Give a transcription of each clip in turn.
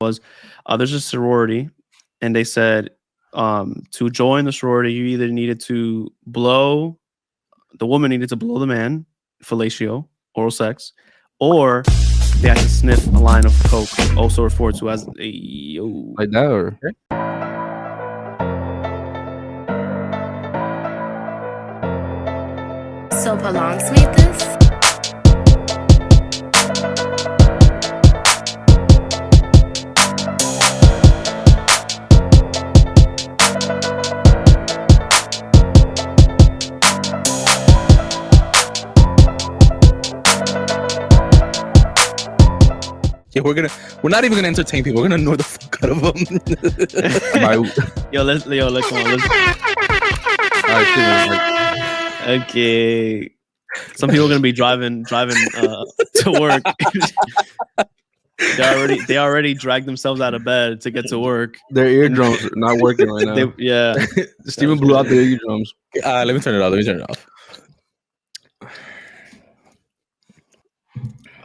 was there's a sorority, and they said to join the sorority, you either needed to blow the woman needed to blow the man, fellatio, oral sex, or they had to sniff a line of coke, also referred to as a yo. Like that, or So prolong sweetness. Yeah, we're not even gonna entertain people. We're gonna annoy the fuck out of them. Let's come on. Okay. Some people are gonna be driving to work. they already dragged themselves out of bed to get to work. Their eardrums are not working right now. Steven blew out their eardrums. Let me turn it off. All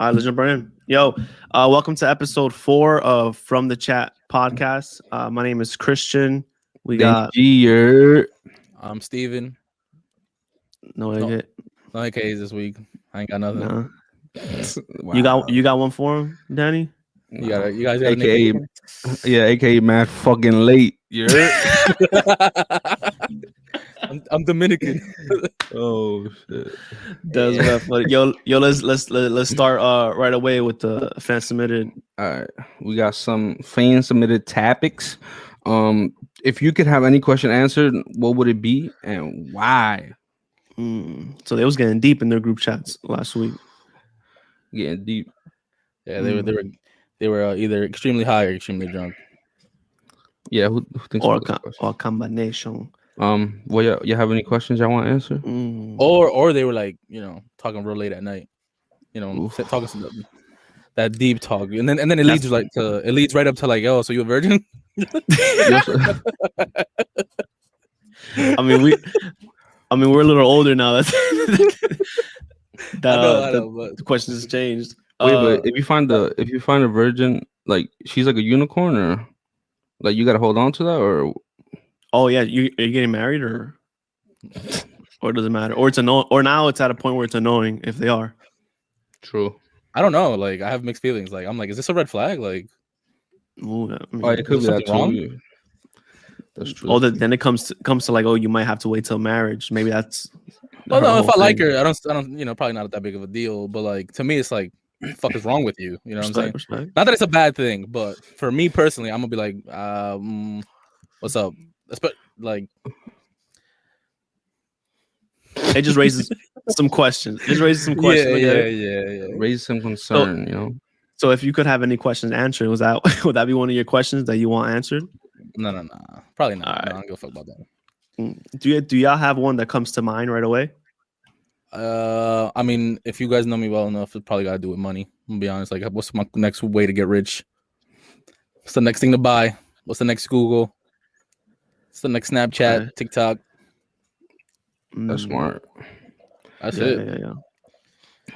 right, let's jump right in. Yo, welcome to episode 4 of From the Chat Podcast. My name is Christian. We got I'm Steven. No AKs this week. I ain't got nothing. No. Wow. You got one for him, Danny? You guys got AKA, AKA mad fucking late. I'm Dominican. Oh shit. That's rough. Yo, let's start right away with the fan submitted. All right, we got some fan submitted topics. If you could have any question answered, what would it be and why? So they was getting deep in their group chats last week. Getting deep. Yeah, they were either extremely high or extremely drunk. Yeah, who thinks or a combination. Well, you have any questions y'all want to answer? Or they were like, talking real late at night, talking some that deep talk, and then it leads right up to like, oh, so you a virgin? I mean, we're a little older now. The question has changed. Wait, but if you find a virgin, like she's like a unicorn, or like you gotta hold on to that, or oh yeah, are you getting married, or does it matter, or it's annoying, or now it's at a point where it's annoying if they are. True. I don't know. Like, I have mixed feelings. Like, I'm like, is this a red flag? Like, it could be that too. That's true. Oh, then it comes to like, oh, you might have to wait till marriage. Maybe that's. Well, no, if I like her, I don't, probably not that big of a deal. But like, to me, it's like, what the fuck is wrong with you? You know what I'm saying? Respect. Not that it's a bad thing, but for me personally, I'm gonna be like, what's up? But like, it just raises some questions. Yeah. Raise some concern, So if you could have any questions answered, would that be one of your questions that you want answered? No, probably not. Right. No, I don't give a fuck about that. Do y'all have one that comes to mind right away? I mean, if you guys know me well enough, it's probably got to do with money. I'm gonna be honest. Like, what's my next way to get rich? What's the next thing to buy? What's the next Google? What's the next Snapchat, okay. TikTok? That's smart. That's it. Yeah.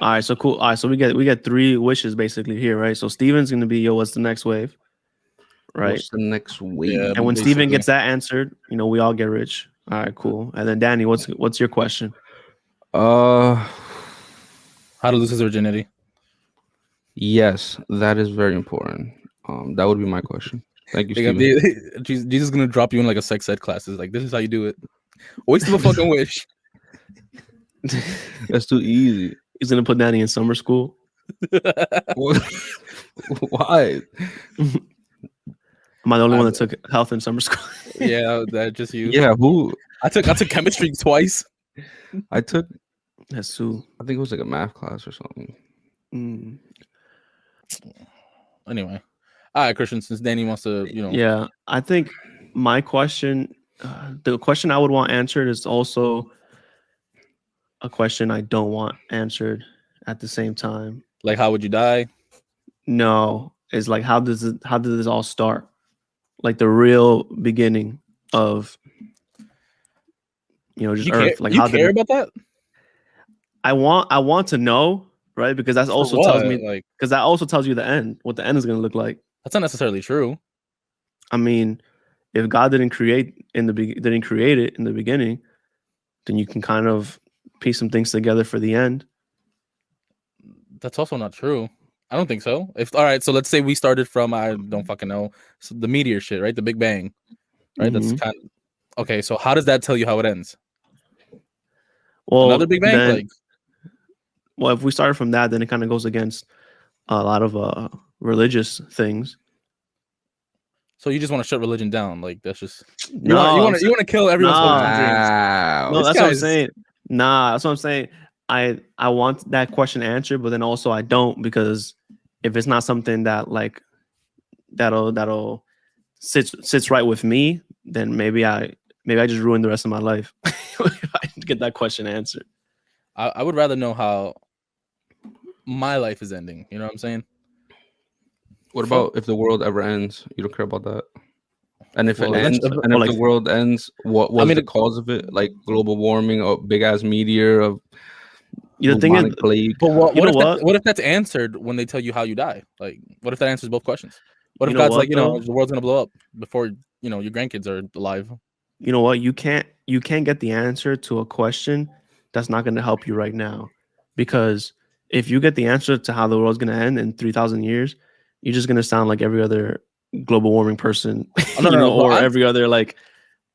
All right, so cool. All right, so we get 3 wishes basically here, right? So Steven's gonna be, what's the next wave? Right. What's the next wave? Yeah, and when Steven gets that answered, we all get rich. All right, cool. And then Danny, what's your question? How to lose his virginity? Yes, that is very important. That would be my question. Thank you, Steven. Jesus is gonna drop you in like a sex ed classes. Like, this is how you do it. Waste of a fucking wish. That's too easy. He's gonna put Danny in summer school. Why? Am I the only one that took health in summer school? Yeah, that just you. Yeah, who? I took chemistry twice. I took. That's I think it was like a math class or something. Anyway, all right, Christian. Since Danny wants to, Yeah, I think my question, the question I would want answered, is also a question I don't want answered at the same time. Like, how would you die? No, it's like, how did this all start? Like the real beginning of, just Earth. Like, how care about that? I want to know, right? Because that also tells me, like, because that also tells you the end, what the end is going to look like. That's not necessarily true. I mean, if God didn't create it in the beginning, then you can kind of piece some things together for the end. That's also not true. I don't think so. All right, so let's say we started from I don't fucking know, so the meteor shit, right? The Big Bang, right? That's Mhm. kind of okay. So how does that tell you how it ends? Well, Another Big Bang, then, well, if we started from that, then it kind of goes against a lot of religious things. So you just want to shut religion down? Like that's just you No, want to kill everyone's hopes and dreams. Wow. No, This that's what I'm guy's- saying. Nah, that's what I'm saying. I want that question answered, but then also I don't, because if it's not something that like that'll sits right with me, then maybe I just ruin the rest of my life if I get that question answered. I would rather know how my life is ending. You know what I'm saying? What about if the world ever ends? You don't care about that? And if Well, it ends, eventually- and well, if like- the world ends, what was I mean, the cause of it? Like global warming, or big ass meteor, of The thing is, bubonic plague? but You know what? what if that's answered when they tell you how you die? Like, what if that answers both questions? What You if know God's what, like, though? the world's gonna blow up before your grandkids are alive? you know what, you can't get the answer to a question that's not going to help you right now, because if you get the answer to how the world's going to end in 3,000 years, you're just going to sound like every other global warming person, Oh, no, or but every other like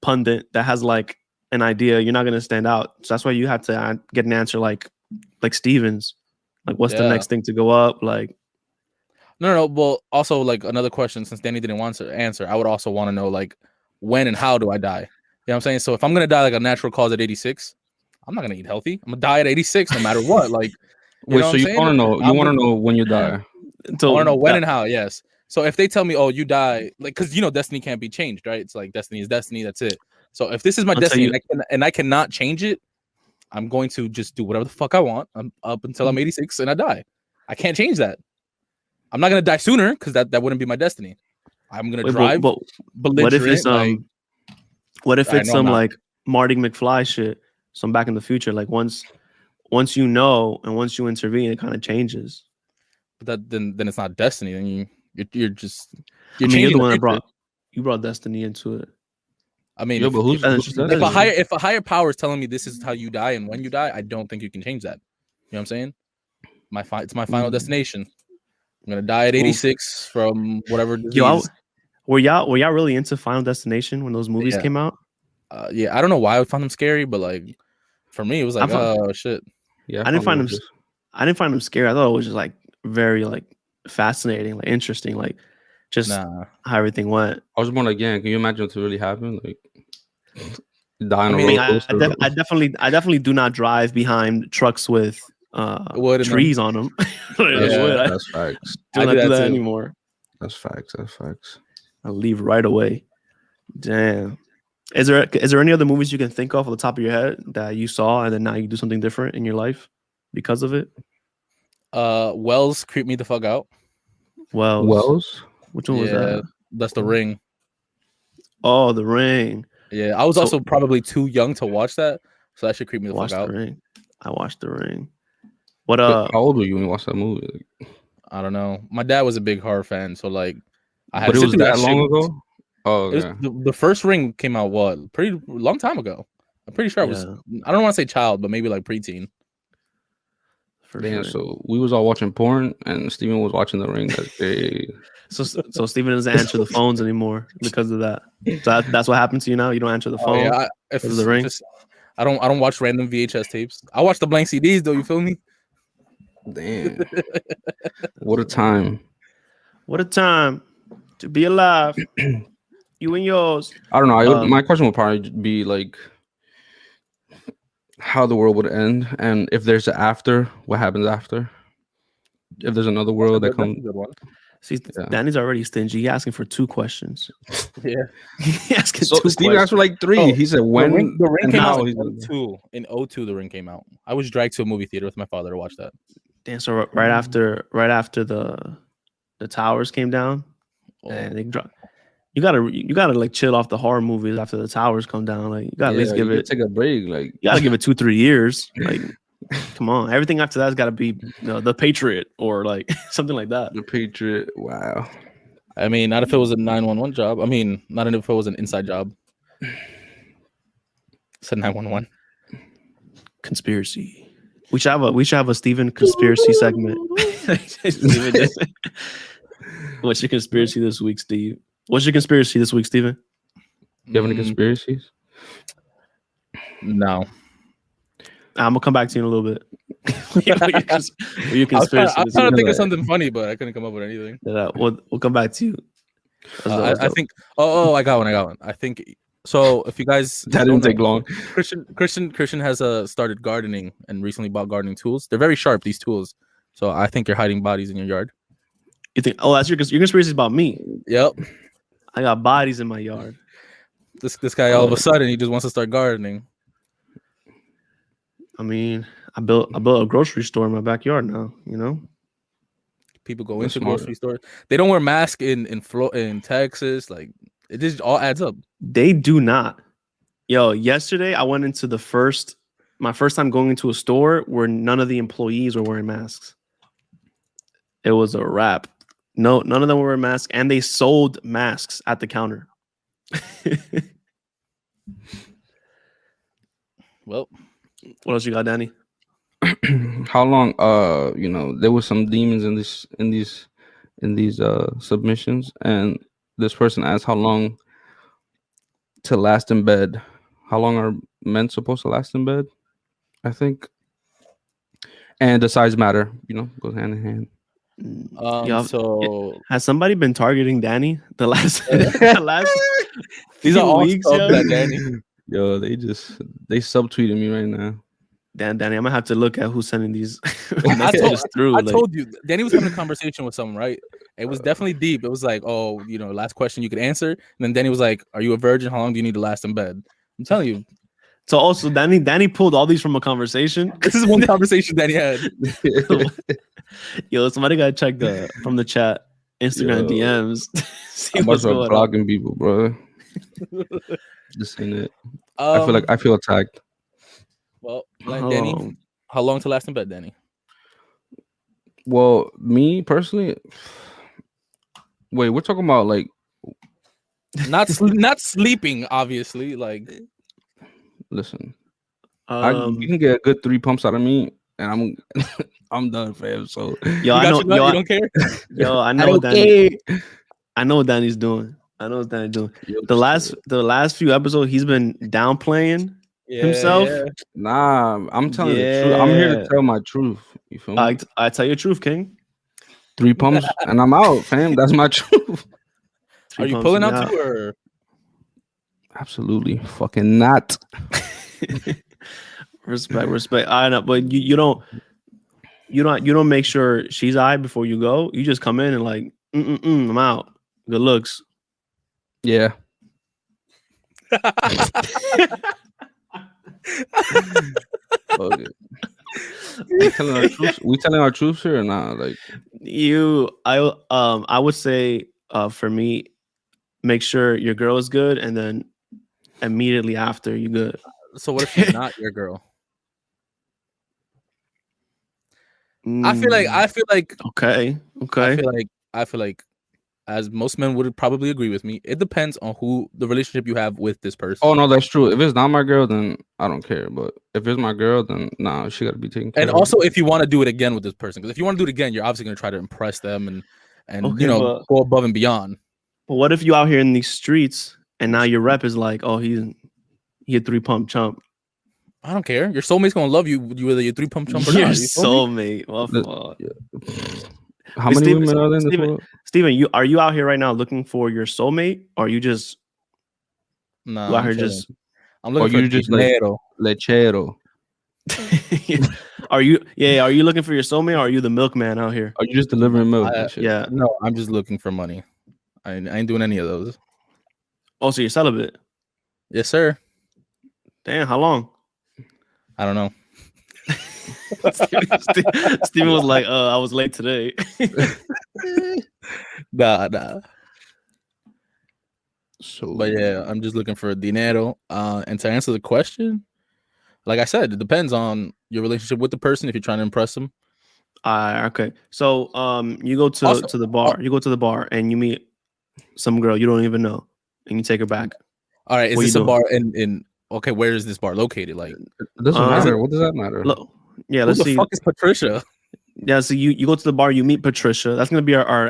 pundit that has like an idea. You're not going to stand out. So that's why you have to get an answer like Stevens, like what's the Yeah. next thing to go up, like. No. Well, also like another question, since Danny didn't want to answer, I would also want to know like when and how do I die? You know what I'm saying? So if I'm gonna die like a natural cause at 86, I'm not gonna eat healthy. I'm gonna die at 86 no matter what. Like, Wait, know so what you I'm want to saying? know? You want to know when you die? I So want to know when that- and how. Yes. So if they tell me, oh, you die, like, because destiny can't be changed, right? It's like destiny is destiny. That's it. So if this is my Until destiny you- and I cannot change it, I'm going to just do whatever the fuck I want. I'm up until I'm 86 and I die. I can't change that. I'm not gonna die sooner because that wouldn't be my destiny. I'm gonna Wait, drive but what if it's belligerent, like, what if I it's know I'm some not. like Marty McFly shit, some Back in the Future, like once you know and once you intervene, it kind of changes. but that then it's not destiny. Then you're just I mean, you're changing the one that future. brought destiny into it. I mean, Yeah, but who's that's who's interesting. destiny? if a higher power is telling me this is how you die and when you die, I don't think you can change that. You know what I'm saying? It's my final destination. I'm gonna die at 86 from whatever disease. Yo, were y'all really into Final Destination when those movies Yeah. came out? Yeah, I don't know why I found them scary, but like for me, it was like, oh shit. Yeah, I didn't find them. this. I didn't find them scary. I thought it was just like very like fascinating, like interesting, like just Nah. how everything went. I was born again. Can you imagine if it really happened? Like dying I on mean, a roller coaster. I definitely do not drive behind trucks with Wood in them. trees on them. Yeah. That's facts. Do I not do do that that too. anymore. That's facts. That's facts. I'll leave right away. Damn. Is there any other movies you can think of the top of your head that you saw and then now you do something different in your life because of it? Wells creeped me the fuck out. Wells. Which one was Yeah, that? that's The Ring. Oh, The Ring. Yeah, I was So- also probably too young to watch that, so that should creep me I the fuck watched out. The Ring. I watched The Ring. What Wait, how old were you when you watched that movie? Like, I don't know. My dad was a big horror fan, so like I had but to it sit was through that shit. long ago. Oh, It was, yeah. the first Ring came out pretty long time ago. I'm pretty sure I was. Yeah. I don't want to say child, but maybe like preteen. for Damn. sure. So we was all watching porn, and Steven was watching The Ring that day. So Steven doesn't answer the phones anymore because of that. So that's what happened to you now. You don't answer the Oh phone. yeah, if Because of The Ring? I don't watch random VHS tapes. I watch the blank CDs though. You feel me? Damn. What a time. What a time to be alive. You and yours. I don't know. Um, My question would probably be like, how the world would end, and if there's an after, what happens after? If there's another world that That's a comes, good one. See, Yeah. Danny's already stingy. He asking for 2 questions. Yeah, He asking so 2 Steven asked for questions. like 3. Oh, He said when the Ring and came out how. in He's 02. In 02, The Ring came out. I was dragged to a movie theater with my father to watch that. Damn, so right after the towers came down, Oh, and they dropped. You gotta like chill off the horror movies after the towers come down. Like you gotta at least give you it. take a break. Like You gotta give it 2-3 years. Like, come on. Everything after that's gotta be The Patriot or like something like that. The Patriot. Wow. I mean, not if it was a 911 job. I mean, not if it was an inside job. Said 911. Conspiracy. We should have a Steven conspiracy segment. Steven just, what's your conspiracy this week, Steve? What's your conspiracy this week, Steven? You have any conspiracies? No. I'm gonna come back to you in a little bit. Your I was trying conspiracy. to think of something funny, but I couldn't come up with anything. We'll come back to you. I think. Oh, I got one. I think. So if you guys That didn't take long. Christian has started gardening and recently bought gardening tools. They're very sharp, these tools. So I think you're hiding bodies in your yard. You think? Oh, that's your conspiracy is about me. Yep. I got bodies in my yard. This guy all of a sudden he just wants to start gardening. I mean, I built a grocery store in my backyard now. You know, people go into grocery stores. They don't wear masks in Texas. Like it just all adds up. They do not. Yo, yesterday I went into my first time going into a store where none of the employees were wearing masks. It was a wrap. No, none of them were wearing masks, and they sold masks at the counter. Well, what else you got, Danny? How long? There was some demons in these submissions, and this person asked how long to last in bed. How long are men supposed to last in bed? I think, and the size matter. Goes hand in hand. So has somebody been targeting Danny the last these are all weeks? Danny. Yo, they subtweeting me right now. Danny, I'm gonna have to look at who's sending these messages through. I told you, Danny was having a conversation with someone, right? It was definitely deep. It was like, oh, last question you could answer. And then Danny was like, "Are you a virgin? How long do you need to last in bed?" I'm telling you. So also, Danny pulled all these from a conversation. This is one conversation Danny had. Yo, somebody gotta check from the chat Instagram DMs. I'm about to start blocking people, bro. This ain't it. I feel attacked. Well, Danny, how long to last in bed, Danny? Well, me personally, wait, we're talking about like not sleeping, obviously. Like, listen, you can get a good 3 pumps out of me, and I'm done, fam. So yo, you don't care. Yo, I know Danny. I know what Danny's doing. Yo, the last few episodes, he's been downplaying himself. Yeah. Nah, I'm telling the truth. I'm here to tell my truth. You feel me? I tell you the truth, King. 3 pumps and I'm out, fam. That's my truth. Are you pulling out too, or? Absolutely, fucking not. Respect. I know, but you don't make sure she's all right before you go. You just come in and like, I'm out. Good looks. Yeah. Okay. We telling our truth here or not? Like I would say for me, make sure your girl is good, and then immediately after you good. So what if she's not your girl? I feel like okay. I feel like as most men would probably agree with me, it depends on who the relationship you have with this person. Oh no, that's true. If it's not my girl, then I don't care. But if it's my girl, then nah, she got to be taken care of. And also, if you want to do it again with this person, because if you want to do it again, you're obviously going to try to impress them and go above and beyond. But what if you out here in these streets and now your rep is like, oh, he a 3 pump chump? I don't care. Your soulmate's gonna love you whether you're 3 pump chump or not. Your soulmate. How many women are there in this world? Steven, are you out here right now looking for your soulmate, or are you just I'm looking for just lechero? Are you looking for your soulmate, or are you the milkman out here? Are you just delivering milk? Yeah. No, I'm just looking for money. I ain't doing any of those. Oh, so you're celibate? Yes, sir. Damn, how long? I don't know. Steven was like, I was late today. Nah. So, but yeah, I'm just looking for dinero. And to answer the question, like I said, it depends on your relationship with the person. If you're trying to impress them. Okay. So, you go to the bar. You go to the bar and you meet some girl you don't even know, and you take her back. All right, is What you this a doing? bar in? Okay, where is this bar located? Like, It doesn't Um, matter. What does that matter? Look, yeah, who let's the see. fuck is Patricia? Yeah, so you go to the bar, you meet Patricia. That's gonna be our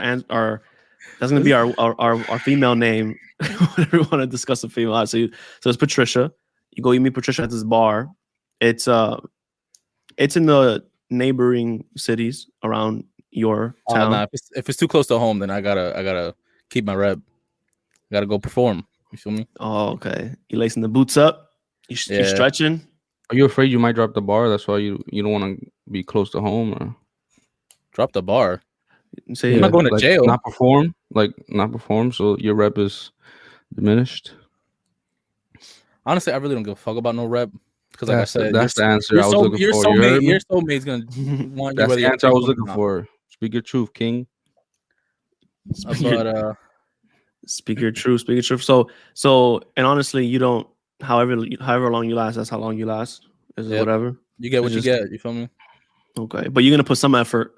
that's gonna be our female name. Whenever we want to discuss a female, so it's Patricia. You meet Patricia at this bar. It's in the neighboring cities around your town. Nah, if it's too close to home, then I gotta keep my rep. I gotta go perform. You feel me? Oh, okay. You lacing the boots up. You Yeah. stretching. Are you afraid you might drop the bar? That's why you don't want to be close to home, or Drop the bar. Say, I'm not going to like, jail. Not perform, so your rep is diminished. Honestly, I really don't give a fuck about no rep because, like I said, that's the answer your I was looking your for. You heard me? your soulmate's gonna want you. That's Whether the you answer I think was one or looking not. for. Speak your truth, King. speak your, But speak your truth. Speak your truth. So, and honestly, you don't. However long you last, that's how long you last. Is it Yep. whatever? you get what It's you just- get. You feel me? Okay, but you're gonna put some effort.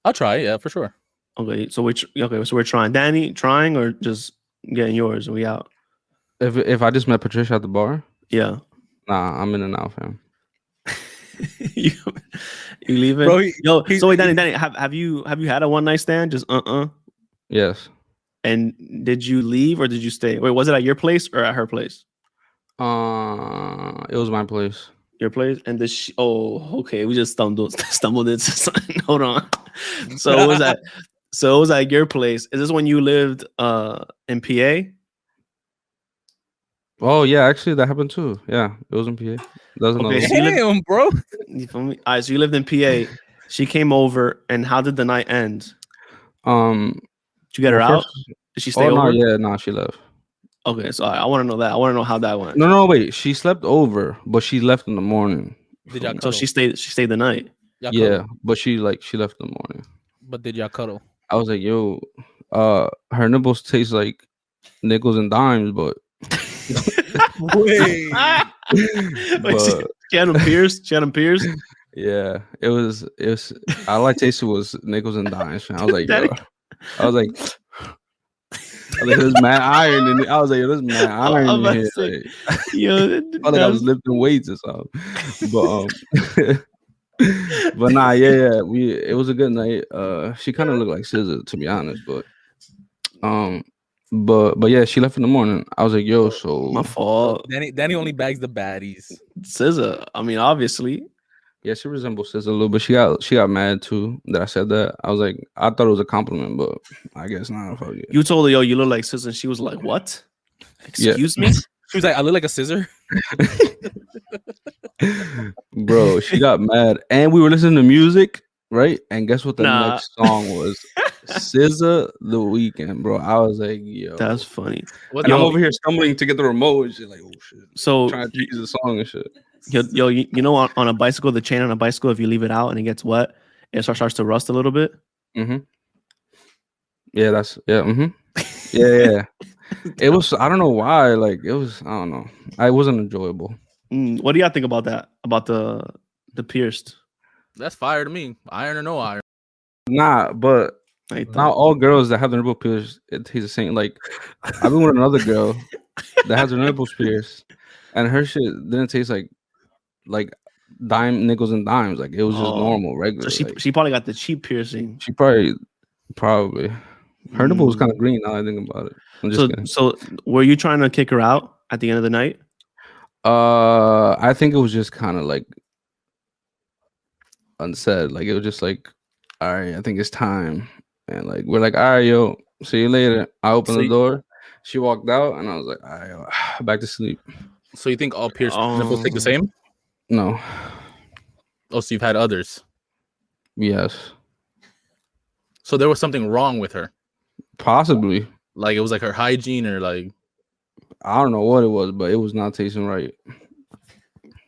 I'll try. Yeah, for sure. Okay, so we're trying. Danny, trying or just getting yours? We out. If I just met Patricia at the bar, Yeah. nah, I'm in and out, fam. you leaving? Bro, So wait, Danny, have you had a one night stand? Just Yes. And did you leave or did you stay? Wait, was it at your place or at her place? It was my place. Your place? And okay. We just stumbled into something. Hold on. So it was at your place. Is this when you lived in PA? Oh yeah, actually that happened too. Yeah, it was in PA. That's another Okay, one. so you Damn, bro. You feel me? All right, so you lived in PA. She came over, and how did the night end? Um, Did you get her well, out? Did she stay no, over? yeah, no, she left. Okay, so I want to know that. I want to know how that went. No, wait. She slept over, but she left in the morning. Did y'all So cuddle? she stayed the night. Y'all Yeah, cuddle? but she left in the morning. But did y'all cuddle? I was like, yo, her nipples taste like nickels and dimes, but Wait. but She had them pierced. yeah, it was all I tasted was nickels and dimes. I was like, yo, I was like, there's mad iron in it. I was like, yo, there's mad iron I'm in about to here. say, yo, I felt like I was lifting weights or something. But but nah, yeah. It was a good night. She kind of looked like SZA, to be honest, but but yeah, she left in the morning. I was like, yo, so my fault. Danny only bags the baddies. SZA. I mean, obviously. yeah, she resembles SZA a little bit. She got mad too that I said that. I was like, I thought it was a compliment, but I guess not. Fuck it. You told her, yo, you look like SZA, and she was like, what? Excuse me? She was like, I look like a scissor. Bro, she got mad, and we were listening to music, right? And guess what the Nah. next song was? SZA, The Weeknd, bro. I was like, yo, That's funny. What and I'm the- over here stumbling to get the remote and shit, like, oh shit. So, Trying to change the song and shit. yo, you know, on a bicycle, the chain on a bicycle, if you leave it out and it gets wet, it starts to rust a little bit. Mm-hmm. Yeah, mm-hmm. Yeah. It was, I don't know why, like, it was, I don't know. It wasn't enjoyable. What do y'all think about that? About the pierced? That's fire to me. Iron or no iron. Nah, but not all girls that have their nipple pierced, it tastes the same. Like, I've been with another girl that has her nipples pierced, and her shit didn't taste like dime nickels and dimes. Like, it was just normal, regular. So like, she probably got the cheap piercing. she probably her nipple was kind of green. Now I think about it. I'm just kidding. So were you trying to kick her out at the end of the night? I think it was just kind of like unsaid. Like, it was just like, all right, I think it's time. And like, we're like, all right, yo, see you later. I opened the door. She walked out, and I was like, all right, yo, back to sleep. So you think all pierced nipples take the same? No. Oh, so you've had others. Yes. So there was something wrong with her. Possibly. Like it was like her hygiene or like I don't know what it was, but it was not tasting right.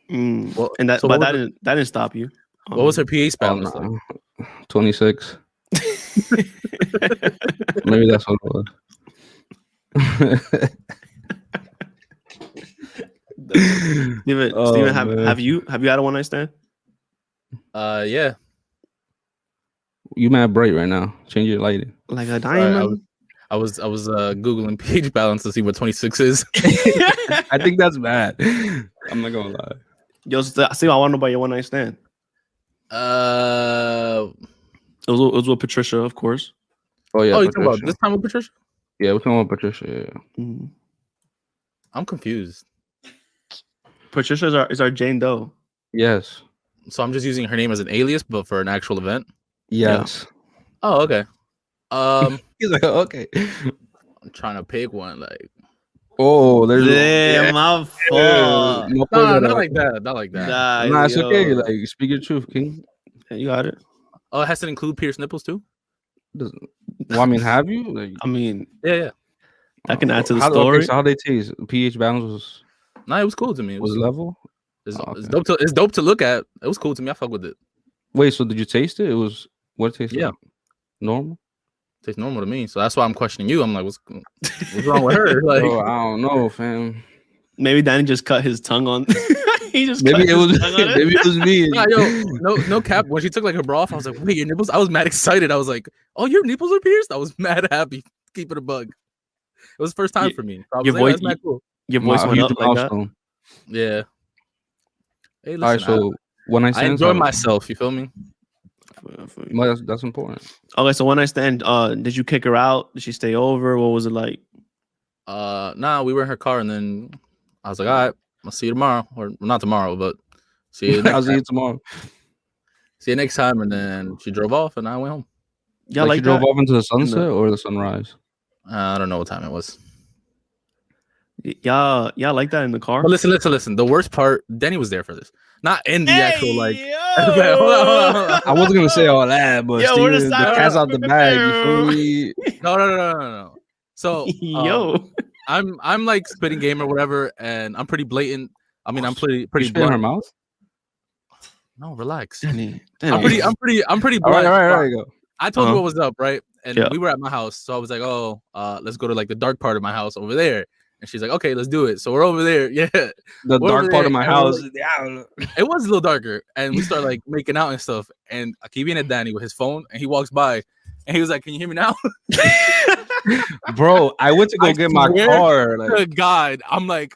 Well, and that so but what that didn't stop you. What was her pH balance like? 26. Maybe that's what it was. Steven, have you had a one night stand? Yeah. You mad bright right now. Change your lighting. Like a diamond? I I was googling page balance to see what 26 is. I think that's bad. I'm not gonna lie. Yo, see, I want to know about your one night stand. It was with Patricia, of course. Oh yeah, you talking about Patricia. this time with Patricia? Yeah, we're talking about Patricia. Yeah. Mhm. I'm confused. Patricia is our Jane Doe. Yes. So I'm just using her name as an alias, but for an actual event. Yes. Oh, okay. He's like, okay. I'm trying to pick one. Like, Oh, there's Damn, my fault. no, no, not like that. Not like that. Nah, it's yo. okay. Like, speak your truth, King. Yeah, you got it. Oh, it has to include pierced nipples too. Well, I mean, have you? Like, I mean, Yeah. I can add to the Okay, story. so how they taste? pH balance No, it was cool to me. It was level. It's, Oh, it's okay. dope. It's dope to look at. It was cool to me. I fuck with it. Wait, so did you taste it? It was what it tasted Yeah. like? Normal? Tastes normal to me. So that's why I'm questioning you. I'm like, what's wrong with her? Like, Bro, I don't know, fam. Maybe Danny just cut his tongue on. He just Maybe cut it was his tongue on it. maybe it was me. nah, yo, no cap. When she took like her bra off, I was like, wait, your nipples? I was mad excited. I was like, oh, your nipples are pierced? I was mad happy. Keep it a bug. It was the first time for me. So I was your like, voice- that's mad cool. Your voice went Huge up like that. milestone. Yeah. Hey, All right, listen, so one night I stands. enjoy myself. You feel me? Well, that's important. Okay, so one night stand. Did you kick her out? Did she stay over? What was it like? Nah, we were in her car, and then I was like, all right, I'll see you tomorrow, or not tomorrow, but see you I'll next see time. you tomorrow. See you next time. And then she drove off, and I went home. Yeah, Like like you drove that? off into the sunset or the sunrise? I don't know what time it was. Yeah, like that in the car. But listen. The worst part, Denny was there for this, not in the actual like. yo! Hold on. I wasn't gonna say all that, but Yo, we're Steven, the just- cat's out the bag. You feel me? No. So Yo, I'm like spitting game or whatever, and I'm pretty blatant. I mean, I'm pretty You spit in her blunt. mouth. No, relax. Danny. I'm pretty All blunt. right. You go. I told you what was up, right? And Yeah. we were at my house, so I was like, "Oh, let's go to like the dark part of my house over there." And she's like, "Okay, let's do it." So we're over there. Yeah, The We're dark over part there, of my and we're house. like- it was a little darker, and we start like making out and stuff. And I keep being at Danny with his phone, and he walks by, and he was like, "Can you hear me now?" Bro, I went to go I get my swear car. Like, Good God, I'm like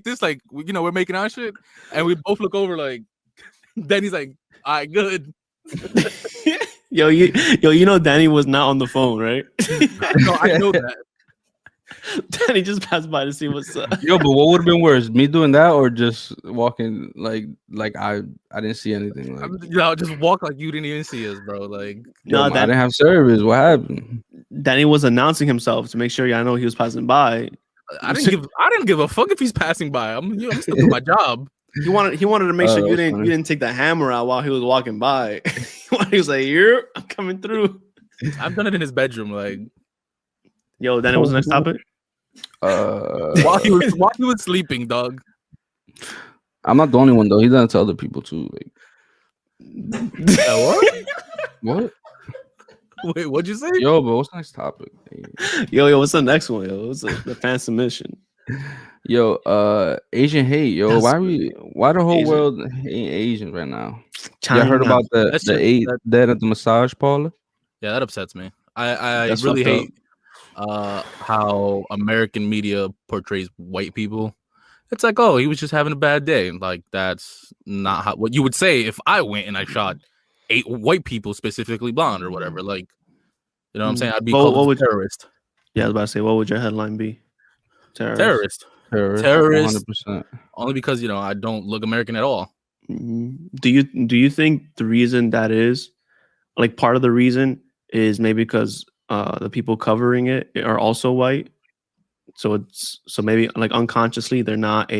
this, like we're making out shit, and we both look over like. Danny's like, "All right, good." yo, you know Danny was not on the phone, right? No, I know that. Danny just passed by to see what's up. yo, but what would have been worse, me doing that or just walking like I didn't see anything. Like, Just walk like you didn't even see us, bro. Like, No, I didn't have service. What happened? Danny was announcing himself to make sure I know he was passing by. I didn't give a fuck if he's passing by. I'm still doing my job. He wanted to make sure that you was didn't funny. take the hammer out while he was walking by. He was like, "Here, I'm coming through." I've done it in his bedroom, like Yo, Danny, what's the next topic? while he was sleeping, dog. I'm not the only one though. He's done it to other people too. Like, What? what? Wait, what'd you say? Yo, but what's the next topic? Yo, what's the next one? Yo, what's the fan submission? Yo, Asian hate. Yo, That's why the whole Asian. world hating Asians right now? China. You heard about That's the just- 8 dead at the massage parlor? Yeah, that upsets me. I That's really fucked hate how American media portrays white people. It's like, oh, he was just having a bad day. Like, that's not what you would say if I went and I shot 8 white people, specifically blonde or whatever. Like, you know what I'm saying? I'd be Well, called what a terrorist. Yeah, I was about to say, what would your headline be? Terrorist. Terrorist. Terrorist. 100%. Only because, I don't look American at all. Mhm. Do you think the reason that is, like, part of the reason is maybe because the people covering it are also white, so maybe like unconsciously they're not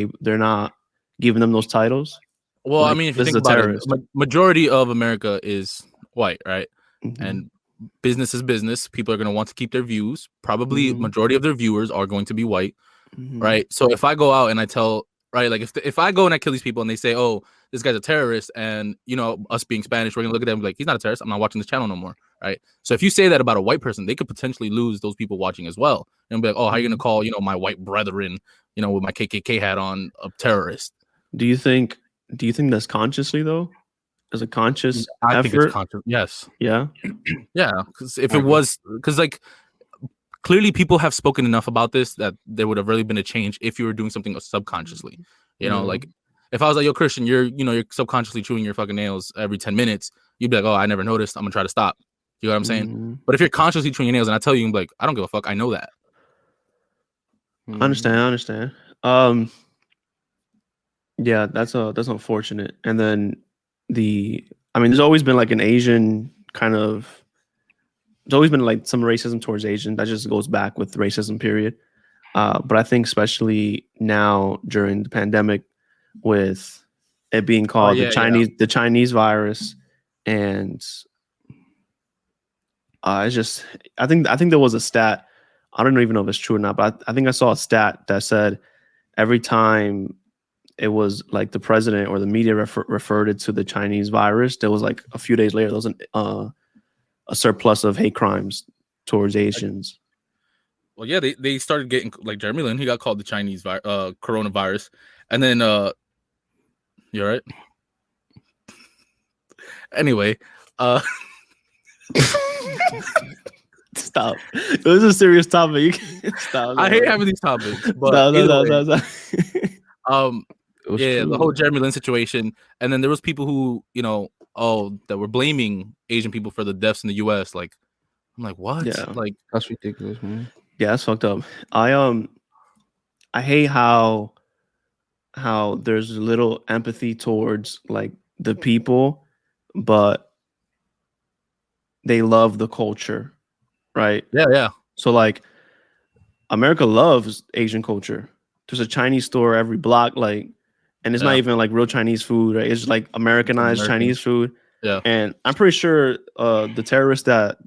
giving them those titles. Well, Like, I mean, if you this think is a about terrorist. it, majority of America is white, right? Mhm. And business is business. People are going to want to keep their views. Probably Mhm. majority of their viewers are going to be white, Mhm. right? So if I go out and I tell, right, like if I go and I kill these people and they say, oh, this guy's a terrorist, and us being Spanish, we're gonna look at them like, he's not a terrorist. I'm not watching this channel no more, right? So if you say that about a white person, they could potentially lose those people watching as well, and be like, oh, how are you gonna call my white brethren, with my KKK hat on, a terrorist? Do you think that's consciously though? As a conscious I effort? think it's conscious. Yes. Yeah. Yeah, because if it was, because like clearly people have spoken enough about this that there would have really been a change if you were doing something subconsciously. You know, like if I was like, yo, Christian, you're subconsciously chewing your fucking nails every 10 minutes, you'd be like, oh, I never noticed. I'm gonna try to stop. You know what I'm saying? But if you're consciously chewing your nails and I tell you, I'm like, I don't give a fuck. I know that. I understand. Yeah, that's unfortunate. And then there's always been like an Asian kind of. There's always been like some racism towards Asian. That just goes back with racism, period. But I think especially now during the pandemic, with it being called the Chinese virus, and it's just I think there was a stat. I don't even know if it's true or not, but I think I saw a stat that said every time it was like the president or the media referred it to the Chinese virus, there was like a few days later there was a surplus of hate crimes towards Asians. Well, yeah, they started getting like Jeremy Lin. He got called the Chinese coronavirus, and then you all right? Anyway, Stop. It was a serious topic. You can't stop. I hate having these topics, but stop. yeah, the whole Jeremy Lin situation, and then there was people who that were blaming Asian people for the deaths in the U.S. Like, I'm like, what? Yeah. Like, that's ridiculous, man. Yeah, that's fucked up. I hate how there's little empathy towards like the people, but they love the culture, right? Yeah. So like, America loves Asian culture. There's a Chinese store every block, like, and it's not even like real Chinese food, right? It's like Americanized Chinese food. Yeah. And I'm pretty sure the terrorist that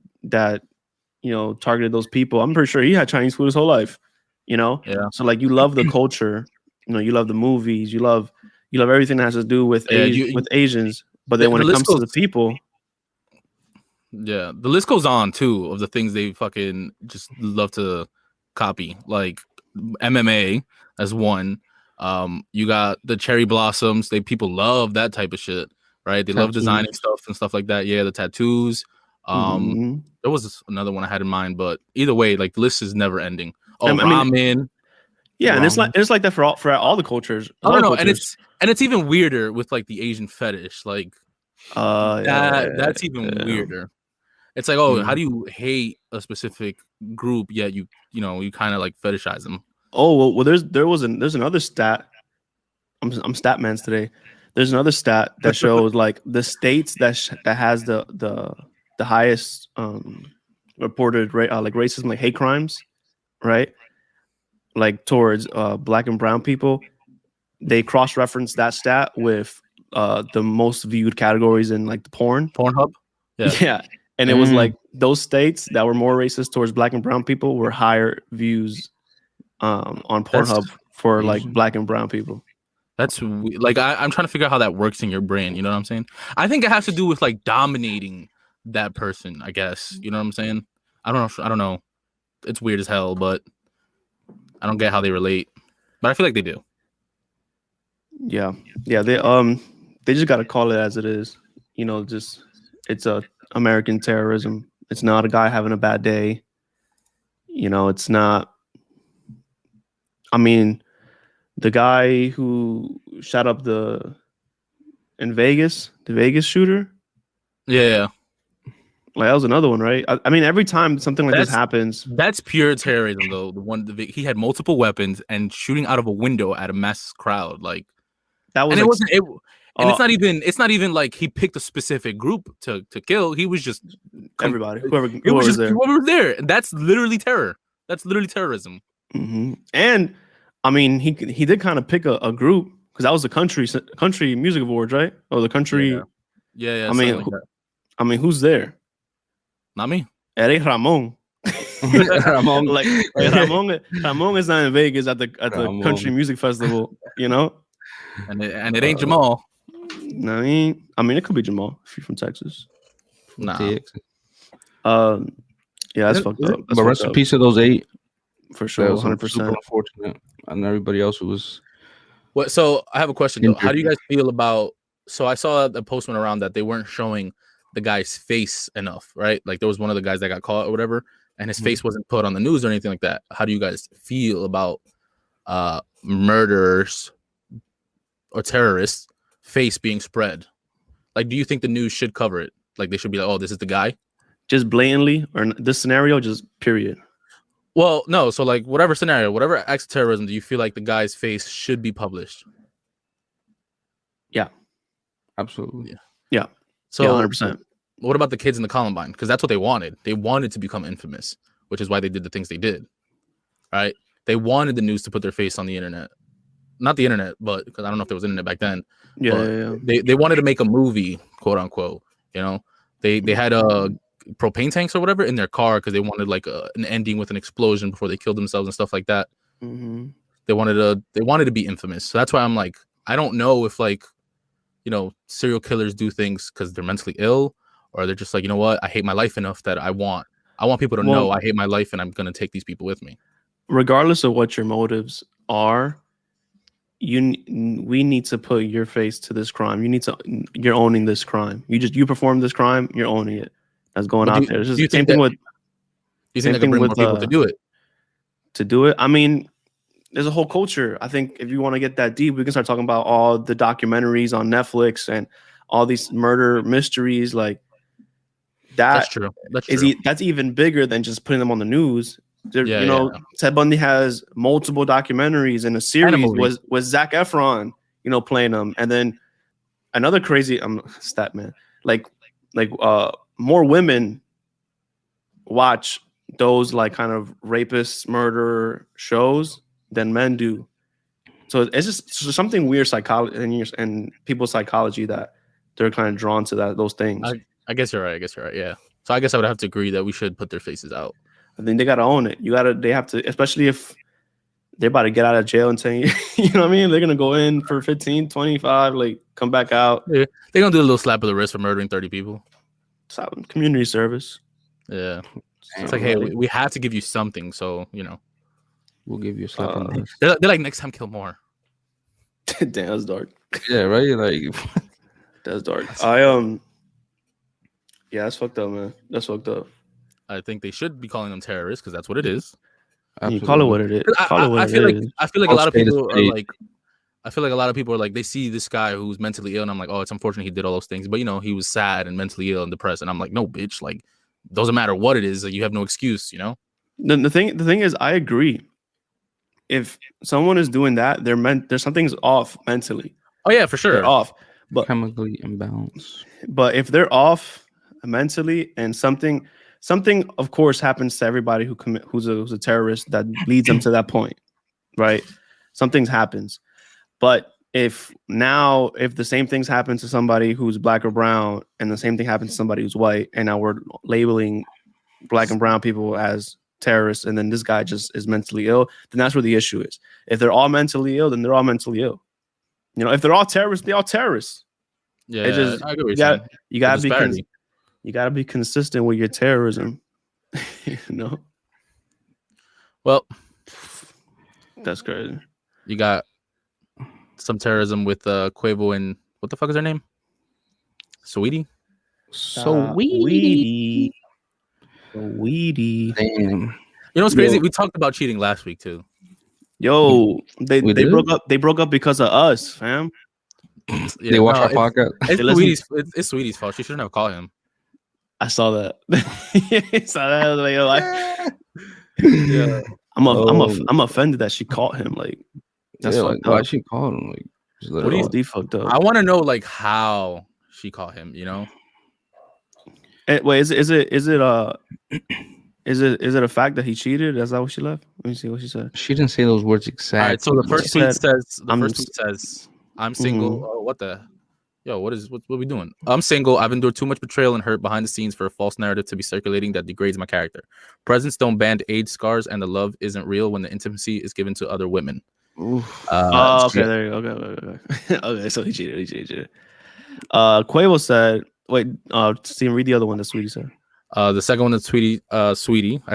targeted those people, I'm pretty sure he had Chinese food his whole life, Yeah. So like, you love the culture, you love the movies, you love everything that has to do with with Asians. But then when it comes to the people, yeah, the list goes on too of the things they fucking just love to copy, like MMA as one. You got the cherry blossoms. People love that type of shit, right? They love designing stuff and stuff like that. Yeah, the tattoos. There was another one I had in mind, but either way, like, the list is never ending. Oh, ramen. Yeah, and it's like that for all the cultures. I don't know, and it's even weirder with like the Asian fetish, like that's even weirder. It's like, oh, how do you hate a specific group yet you kind of like fetishize them? Oh well, there's another stat. I'm stat man's today. There's another stat that shows like the states that has the highest reported like racism, like hate crimes, right? Like towards black and brown people. They cross-reference that stat with the most viewed categories in like the Pornhub. Yeah. And it was like those states that were more racist towards black and brown people were higher views on Pornhub for like black and brown people. That's like, I'm trying to figure out how that works in your brain. You know what I'm saying? I think it has to do with like dominating that person, I guess. You know what I'm saying? I don't know. It's weird as hell, but I don't get how they relate. But I feel like they do. Yeah. They just got to call it as it is. Just it's a American terrorism. It's not a guy having a bad day. It's not. I mean, the guy who shot up in Vegas, the Vegas shooter. Yeah. Like, that was another one, right? I mean, every time something like this happens, that's pure terrorism, though. He had multiple weapons and shooting out of a window at a mass crowd, like that was. And it's not even like he picked a specific group to kill. He was just everybody, whoever was there, and that's literally terror. That's literally terrorism. Mm-hmm. And I mean, he did kind of pick a group, because that was the country music awards, right? Or the country. Yeah. I mean, who's there? Not me. Eric Ramon. Ramon. like Ramon is not in Vegas at the country music festival, And it ain't Jamal. No, I mean, it could be Jamal if you're from Texas. Nah. Yeah, that's fucked up. But rest in peace of those 8. For sure, 100%. Super unfortunate, and everybody else who was. What? So I have a question though. How do you guys feel about? So I saw the post went around that they weren't showing the guy's face enough, right? Like, there was one of the guys that got caught or whatever, and his face wasn't put on the news or anything like that. How do you guys feel about murderers or terrorists' face being spread? Like, do you think the news should cover it? Like, they should be like, oh, this is the guy? Just blatantly, or this scenario, just period. Well, no. So, like, whatever scenario, whatever acts of terrorism, do you feel like the guy's face should be published? Yeah. Absolutely. Yeah. So, yeah, 100%. What about the kids in the Columbine? Because that's what they wanted. They wanted to become infamous, which is why they did the things they did. Right? They wanted the news to put their face on the internet. Not the internet, but because I don't know if there was internet back then. Yeah. They wanted to make a movie, quote unquote. You know, they had propane tanks or whatever in their car because they wanted like an ending with an explosion before they killed themselves and stuff like that. Mm-hmm. They wanted to be infamous. So that's why I'm like, I don't know if like, you know, serial killers do things because they're mentally ill, or they're just like, you know what, I hate my life enough that I want people to know I hate my life and I'm gonna take these people with me. Regardless of what your motives are, we need to put your face to this crime. You're owning this crime. You perform this crime, you're owning it. That's going out there. It's just the same thing with. You think they can bring more people to do it? To do it, I mean, there's a whole culture. I think if you want to get that deep, we can start talking about all the documentaries on Netflix and all these murder mysteries. Like that. That's true. That's even bigger than just putting them on the news. Ted Bundy has multiple documentaries, and a series was Zac Efron, playing them. And then another crazy stat, man, like more women watch those like kind of rapist murder shows than men do. So it's just something weird psychology and people's psychology that they're kind of drawn to those things. I guess you're right. Yeah. So I guess I would have to agree that we should put their faces out. I think they got to own it. They have to, especially if they're about to get out of jail in 10 years. You know what I mean? They're going to go in for 15, 25, like come back out. Yeah. They're going to do a little slap of the wrist for murdering 30 people. Community service. Yeah. It's like, hey, we have to give you something. So, we'll give you a slap on the wrist. They're like, next time, kill more. Damn, that's dark. Yeah, right? Like, that's dark. Yeah, that's fucked up, man. That's fucked up. I think they should be calling them terrorists because that's what it is. You call it what it is. I feel like a lot of people are like, I feel like a lot of people are like, they see this guy who's mentally ill, and I'm like, oh, it's unfortunate he did all those things, but he was sad and mentally ill and depressed, and I'm like, no, bitch, like, doesn't matter what it is, like, you have no excuse, The thing is, I agree. If someone is doing that, there's something's off mentally. Oh yeah, for sure, they're off, but chemically imbalanced. But if they're off mentally and something of course happens to everybody who's a terrorist that leads them to that point, right? Something happens. But if the same things happen to somebody who's black or brown and the same thing happens to somebody who's white, and now we're labeling black and brown people as terrorists, and then this guy just is mentally ill, then that's where the issue is. If they're all mentally ill, then they're all mentally ill. If they're all terrorists, they're all terrorists. Yeah, I agree. You gotta be consistent with your terrorism. Well, that's crazy. You got some terrorism with Quavo and what the fuck is her name? Saweetie. Saweetie. Damn. What's crazy? We talked about cheating last week too. Yo, they broke up. They broke up because of us, fam. Yeah, they watch our podcast. It's Saweetie's fault. She shouldn't have called him. I saw that. I saw that. I was like, yeah. I'm offended that she caught him. Like, that's fucked up. Why she called him? Like, what is he fucked up? I want to know like how she caught him. Wait, is it a fact that he cheated? Is that what she left? Let me see what she said. She didn't say those words exactly. All right, so the first tweet says, "I'm single." Oh, what the? Yo, what are we doing? I'm single. I've endured too much betrayal and hurt behind the scenes for a false narrative to be circulating that degrades my character. Presents don't band-aid scars, and the love isn't real when the intimacy is given to other women. Okay, there you go. Okay. Okay, so he cheated. Quavo said, wait, Steven, read the other one that Sweetie said. The second one that Sweetie. I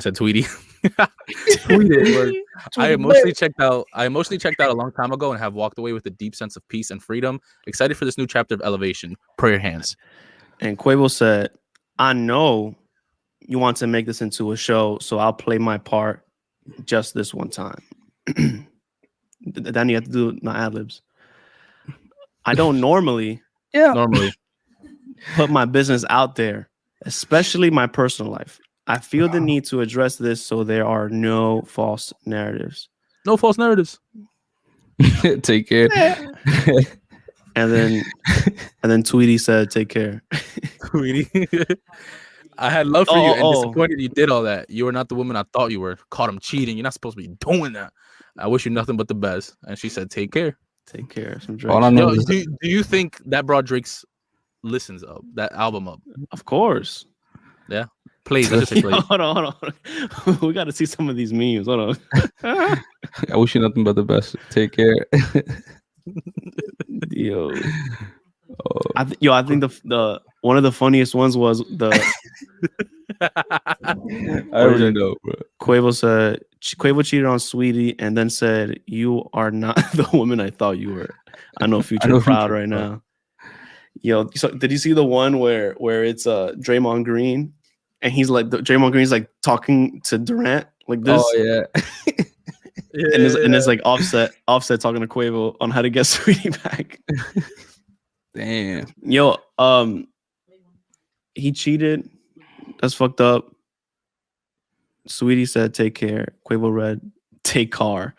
said Tweety. Tweeted. I emotionally checked out a long time ago and have walked away with a deep sense of peace and freedom. Excited for this new chapter of elevation. Pray your hands. And Quavo said, I know you want to make this into a show, so I'll play my part just this one time. Then you have to do my ad libs. I don't normally Normally, put my business out there, especially my personal life. I feel the need to address this so there are no false narratives. no false narratives. Take care. And then Tweety said, "Take care." Sweetie. I had love for you and Oh. disappointed you did all that. You were not the woman I thought you were. Caught him cheating. You're not supposed to be doing that. I wish you nothing but the best. And she said, "Take care." Take care. Some All I Drake. know Yo, is do you think that brought Drake's listens up? That album up? Of course. Yeah. Plays. I just say Yo, plays. hold on. We got to see some of these memes. Hold on. I wish you nothing but the best. Take care. Yo, I think the one of the funniest ones was the I already know, bro. Quavo cheated on Sweetie and then said, "You are not the woman I thought you were." I know Future know proud Future right proud. now. Yo, so did you see the one where it's Draymond Green and he's like Draymond Green's like talking to Durant like this, Oh yeah. and it's like Offset talking to Quavo on how to get Sweetie back. Damn. Yo, he cheated. That's fucked up. Sweetie said, "Take care." Quavo read, "Take car."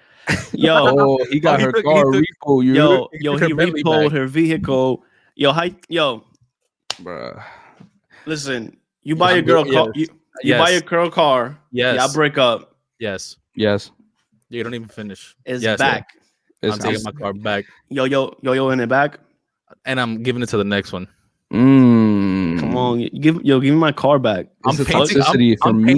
Yo, Oh, he got her car repo. You yo, he he took her Bentley repoed back. her vehicle. Yo, bruh. listen. You buy your girl car. You buy your girl car. Yes. Y'all break up. Yes. Yes. You don't even finish. It's Yes, back. I'm taking my car back. Yo in the back. And I'm giving it to the next one. Come on, give me my car back. It's I'm the painting, toxicity for I'm me.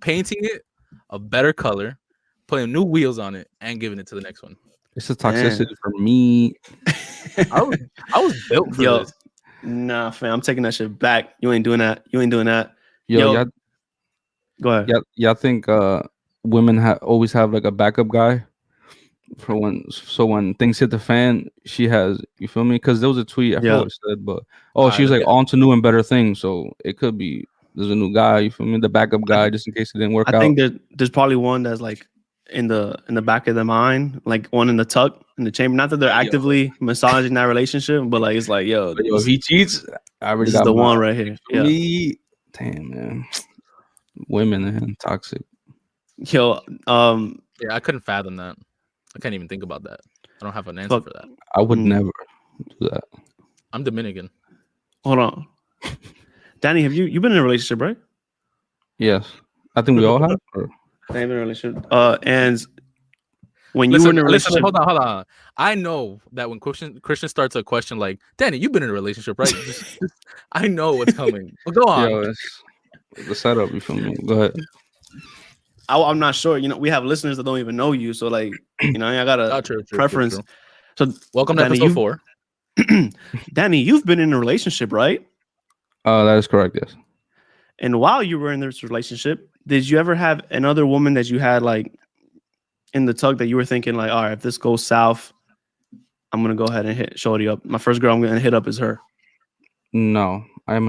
painting it a better color, putting new wheels on it, and giving it to the next one. It's the toxicity for me. I was built for this. Nah, fam, I'm taking that shit back. You ain't doing that. Yo, Yo, go ahead. y'all think women always have like a backup guy for when things hit the fan, she has, you feel me? Because there was a tweet, I forgot what it said, but she was like on to new and better things. So it could be there's a new guy, you feel me? The backup guy, just in case it didn't work out. I think there's probably one that's like in the back of their mind, like one in the tuck in the chamber. Not that they're actively massaging that relationship, but like it's like, yo, if he cheats, I already this got is the one right here. Yeah. Me, damn man, women, man, toxic. Yo, yeah, I couldn't fathom that. I can't even think about that. I don't have an answer for that. I would never do that. I'm Dominican. Hold on, Danny, have you been in a relationship, right? Yes, I think we all have. I've been in a relationship. And when you were in a relationship, hold on. I know that when Christian starts a question like, "Danny, you've been in a relationship, right?" I know what's coming. Well, go on. Yo, it's the setup. You feel me? Go ahead. I'm not sure. You know, we have listeners that don't even know you, so like, you know, I got a preference. True. So, welcome to episode 4. Danny, you've been in a relationship, right? That is correct. Yes. And while you were in this relationship, did you ever have another woman that you had like in the tug that you were thinking like, all right, if this goes south, I'm gonna go ahead and hit Shorty up. My first girl I'm gonna hit up is her. No, I am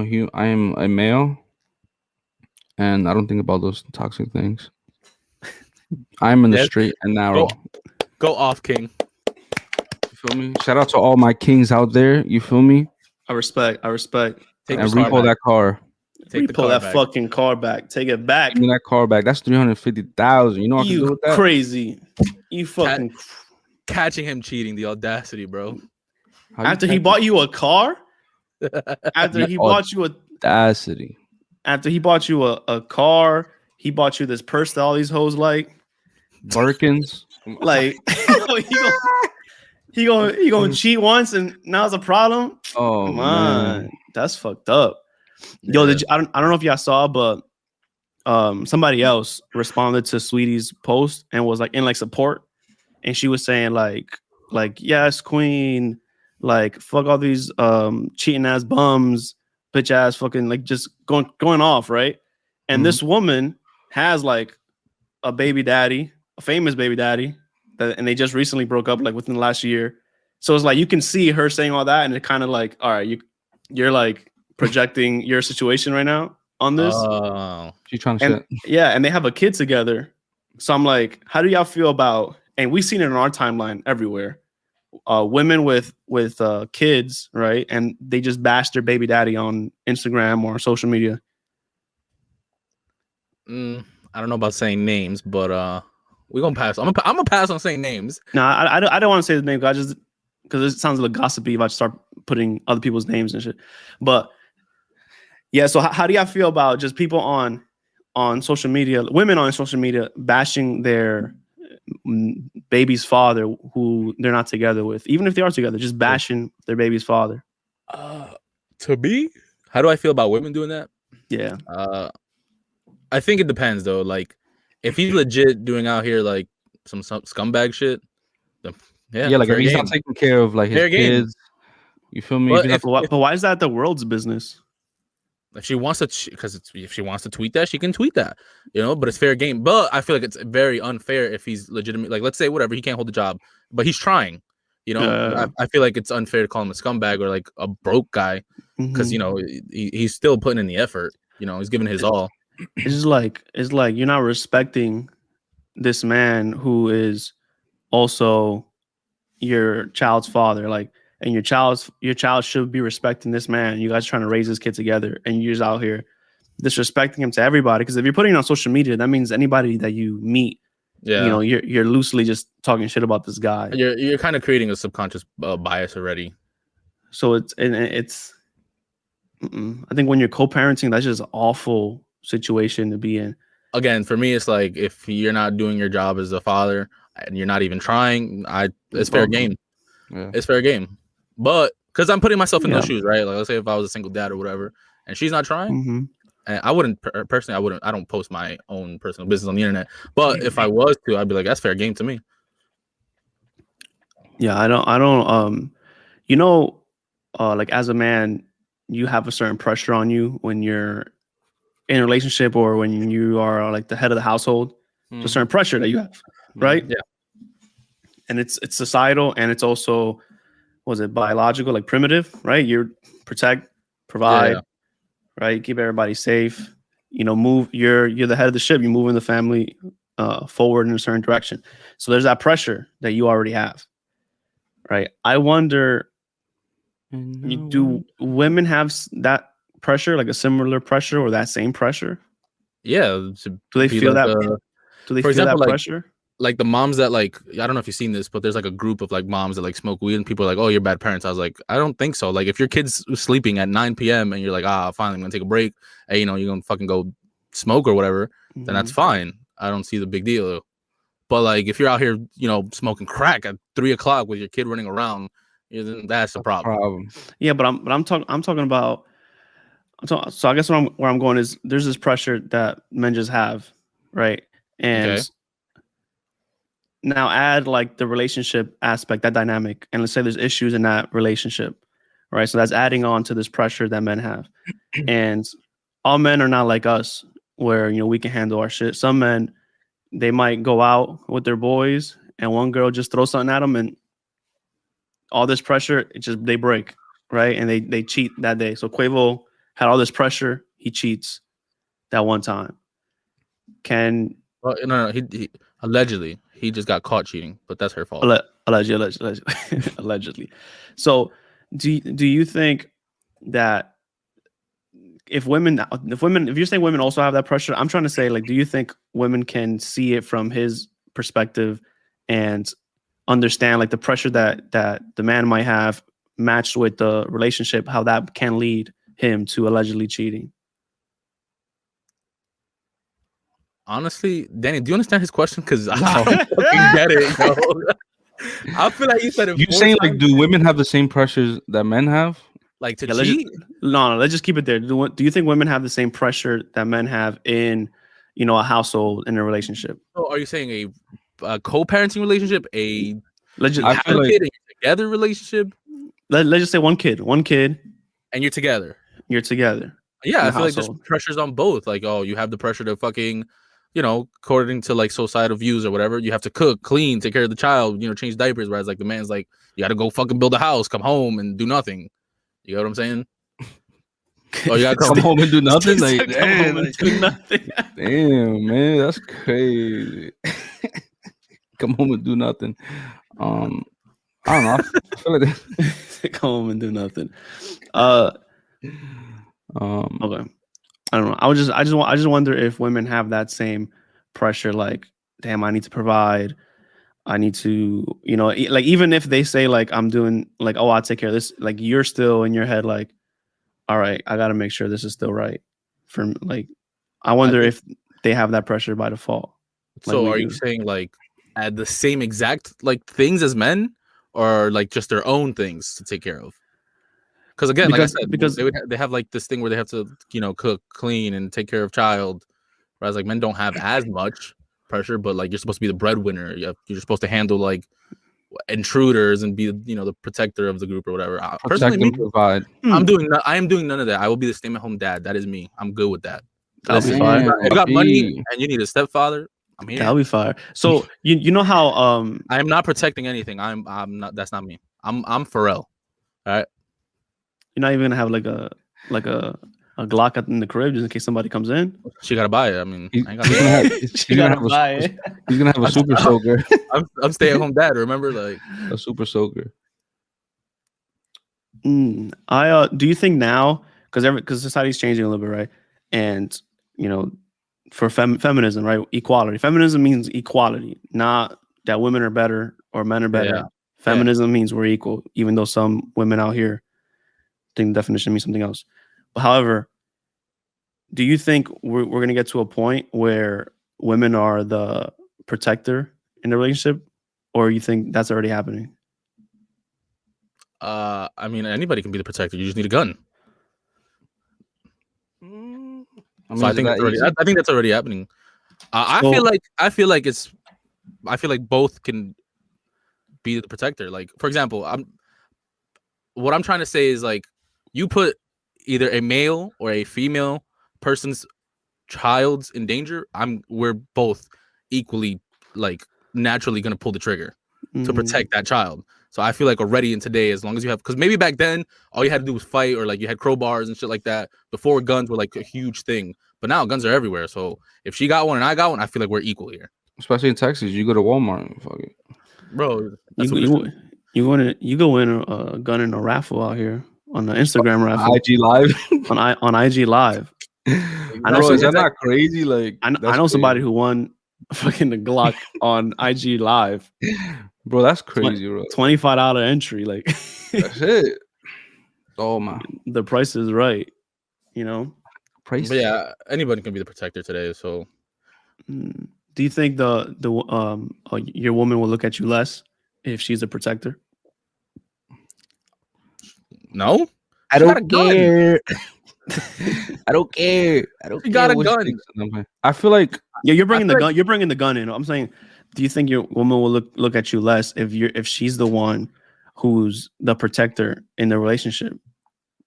a male, and I don't think about those toxic things. I'm in the straight and narrow. Go off, King. You feel me? Shout out to all my kings out there. You feel me? I respect. Take and repo that car. Repo that fucking car back. Take it back. Give me that car back. That's $350,000. You know what I can do with that? Crazy. You fucking catching him cheating. The audacity, bro. After he bought you a car. After he bought you audacity. After he bought you a car, he bought you this purse that all these hoes like. Birkins. Like he gonna cheat once and now it's a problem. Oh man, that's fucked up. Yo, I don't know if y'all saw, but somebody else responded to Sweetie's post and was like in like support, and she was saying like yes, queen, like fuck all these cheating ass bums, bitch ass fucking like just going off, right? And this woman has like a baby daddy, a famous baby daddy, and they just recently broke up like within the last year. So it's like you can see her saying all that, and it kind of like, all right, you're like projecting your situation right now. on this. She's trying to And shit. yeah, and they have a kid together. So I'm like, how do y'all feel about? And we've seen it in our timeline everywhere. Women with kids, right? And they just bash their baby daddy on Instagram or social media. I don't know about saying names, but we're gonna pass. I'm gonna pass on saying names. No, I don't want to say the name. I just because it sounds a little gossipy if I start putting other people's names and shit. But yeah, so how do y'all feel about just people on social media, women on social media bashing their baby's father who they're not together with, even if they are together, just bashing their baby's father? To me, how do I feel about women doing that? Yeah. I think it depends though. Like, if he's legit doing out here like some scumbag shit, then Yeah, like if he's not taking care of like his Fair game. kids, you feel me? But But why is that the world's business? if she wants to, because if she wants to tweet that, she can tweet that, but it's fair game. But I feel like it's very unfair if he's legitimate. Like, let's say whatever, he can't hold the job, but he's trying. I feel like it's unfair to call him a scumbag or like a broke guy because he's still putting in the effort. He's giving his all. It's like you're not respecting this man who is also your child's father. Like, and your child should be respecting this man. You guys are trying to raise this kid together, and you're just out here disrespecting him to everybody. Because if you're putting it on social media, that means anybody that you meet, you're loosely just talking shit about this guy. You're kind of creating a subconscious bias already. So it's. I think when you're co-parenting, that's just an awful situation to be in. Again, for me, it's like if you're not doing your job as a father and you're not even trying, it's fair game. Yeah. It's fair game. But because I'm putting myself in those shoes, right? Like, let's say if I was a single dad or whatever, and she's not trying, and I wouldn't personally, I don't post my own personal business on the internet. But if I was to, I'd be like, that's fair game to me. Yeah, I don't. Like as a man, you have a certain pressure on you when you're in a relationship or when you are like the head of the household. There's a certain pressure that you have, right? Yeah. And it's societal, and it's also, was it biological, like primitive, right? You protect, provide, right? Keep everybody safe. Move. You're the head of the ship. You move in the family forward in a certain direction. So there's that pressure that you already have, right? I wonder, do women have that pressure, like a similar pressure or that same pressure? Yeah. Do they feel that? Do they feel that pressure? Like the moms that like, I don't know if you've seen this, but there's like a group of like moms that like smoke weed and people are like, oh, you're bad parents. I was like, I don't think so. Like if your kid's sleeping at 9 p.m. and you're like, finally I'm gonna take a break, and you're gonna fucking go smoke or whatever, then that's fine. I don't see the big deal. But like if you're out here, smoking crack at 3 o'clock with your kid running around, then that's the problem. Yeah, but I'm talking about. So I guess where I'm going is there's this pressure that men just have, right? And now add like the relationship aspect, that dynamic, and let's say there's issues in that relationship, right? So that's adding on to this pressure that men have. And all men are not like us, where we can handle our shit. Some men, they might go out with their boys, and one girl just throws something at them, and all this pressure, they break, right? And they cheat that day. So Quavo had all this pressure, he cheats that one time. No, he allegedly he just got caught cheating, but that's her fault. Allegedly. So do you think that if you're saying women also have that pressure, I'm trying to say, like, do you think women can see it from his perspective and understand like the pressure that the man might have matched with the relationship, how that can lead him to allegedly cheating? Honestly, Danny, do you understand his question? Because I don't fucking get it, bro. I feel like you said it. You saying like, do women have the same pressures that men have? Like to cheat? No, let's just keep it there. Do you think women have the same pressure that men have in, a household, in a relationship? So are you saying a co-parenting relationship, a together relationship? Let's just say one kid, and you're together. Yeah, I feel like there's pressures on both. Like, you have the pressure to fucking, according to like societal views or whatever, you have to cook, clean, take care of the child, change diapers. Whereas like the man's like, you got to go fucking build a house, come home and do nothing. You know what I'm saying? Oh, you gotta Come home and do nothing. Like, Come home and do nothing. damn, man, that's crazy. Come home and do nothing. I don't know. I feel like Come home and do nothing. um, Okay. I don't know. I just wonder if women have that same pressure. Like, damn, I need to provide. I need to, like, even if they say like I'm doing like, oh, I'll take care of this. Like, you're still in your head like, all right, I got to make sure this is still right. For like, I wonder if they have that pressure by default. Like So we are do. you saying like at the same exact like things as men, or like just their own things to take care of? Because again, like I said, they have like this thing where they have to cook, clean, and take care of child, whereas like men don't have as much pressure. But like you're supposed to be the breadwinner. You're supposed to handle like intruders and be the protector of the group or whatever. Personally, me, provide. I am doing none of that. I will be the stay-at-home dad. That is me. I'm good with that. That'll be Listen, fire. if you got money and you need a stepfather, I'm here. That'll be fire. So you know how I am not protecting anything. I'm not. That's not me. I'm Pharrell. All right. you're not even gonna have like a Glock in the crib just in case somebody comes in. She gotta buy it. I mean, He's I ain't gonna got have, he's gonna have a super soaker. I'm stay-at-home dad. Remember, like A super soaker. Do you think now because society's changing a little bit, right? And for feminism, right? Equality. Feminism means equality, not that women are better or men are better. Yeah. Feminism means we're equal, even though some women out here think the definition means something else. But however, do you think we're going to get to a point where women are the protector in the relationship, or you think that's already happening? I mean, anybody can be the protector. You just need a gun. So I think that's already happening. I feel like both can be the protector. Like, for example, what I'm trying to say is like you put either a male or a female person's child's in danger. We're both equally like naturally gonna pull the trigger to protect that child. So I feel like already in today, as long as you have, because maybe back then all you had to do was fight, or like you had crowbars and shit like that before guns were like a huge thing. But now guns are everywhere. So if she got one and I got one, I feel like we're equal here. Especially in Texas, you go to Walmart and fuck it. Bro, you go win a gun in a raffle out here on the Instagram raffle. IG Live. on IG Live. I know, is that not crazy? Like I know somebody who won fucking the Glock on IG Live. Bro, that's crazy, bro. $25 entry, like that's it. Oh my, the price is right, Price. But yeah, anybody can be the protector today. So, do you think your woman will look at you less if she's a protector? No, I don't care. I don't care. You got a gun. I feel like you're bringing the gun. You're bringing the gun in. I'm saying, do you think your woman will look at you less if she's the one who's the protector in the relationship?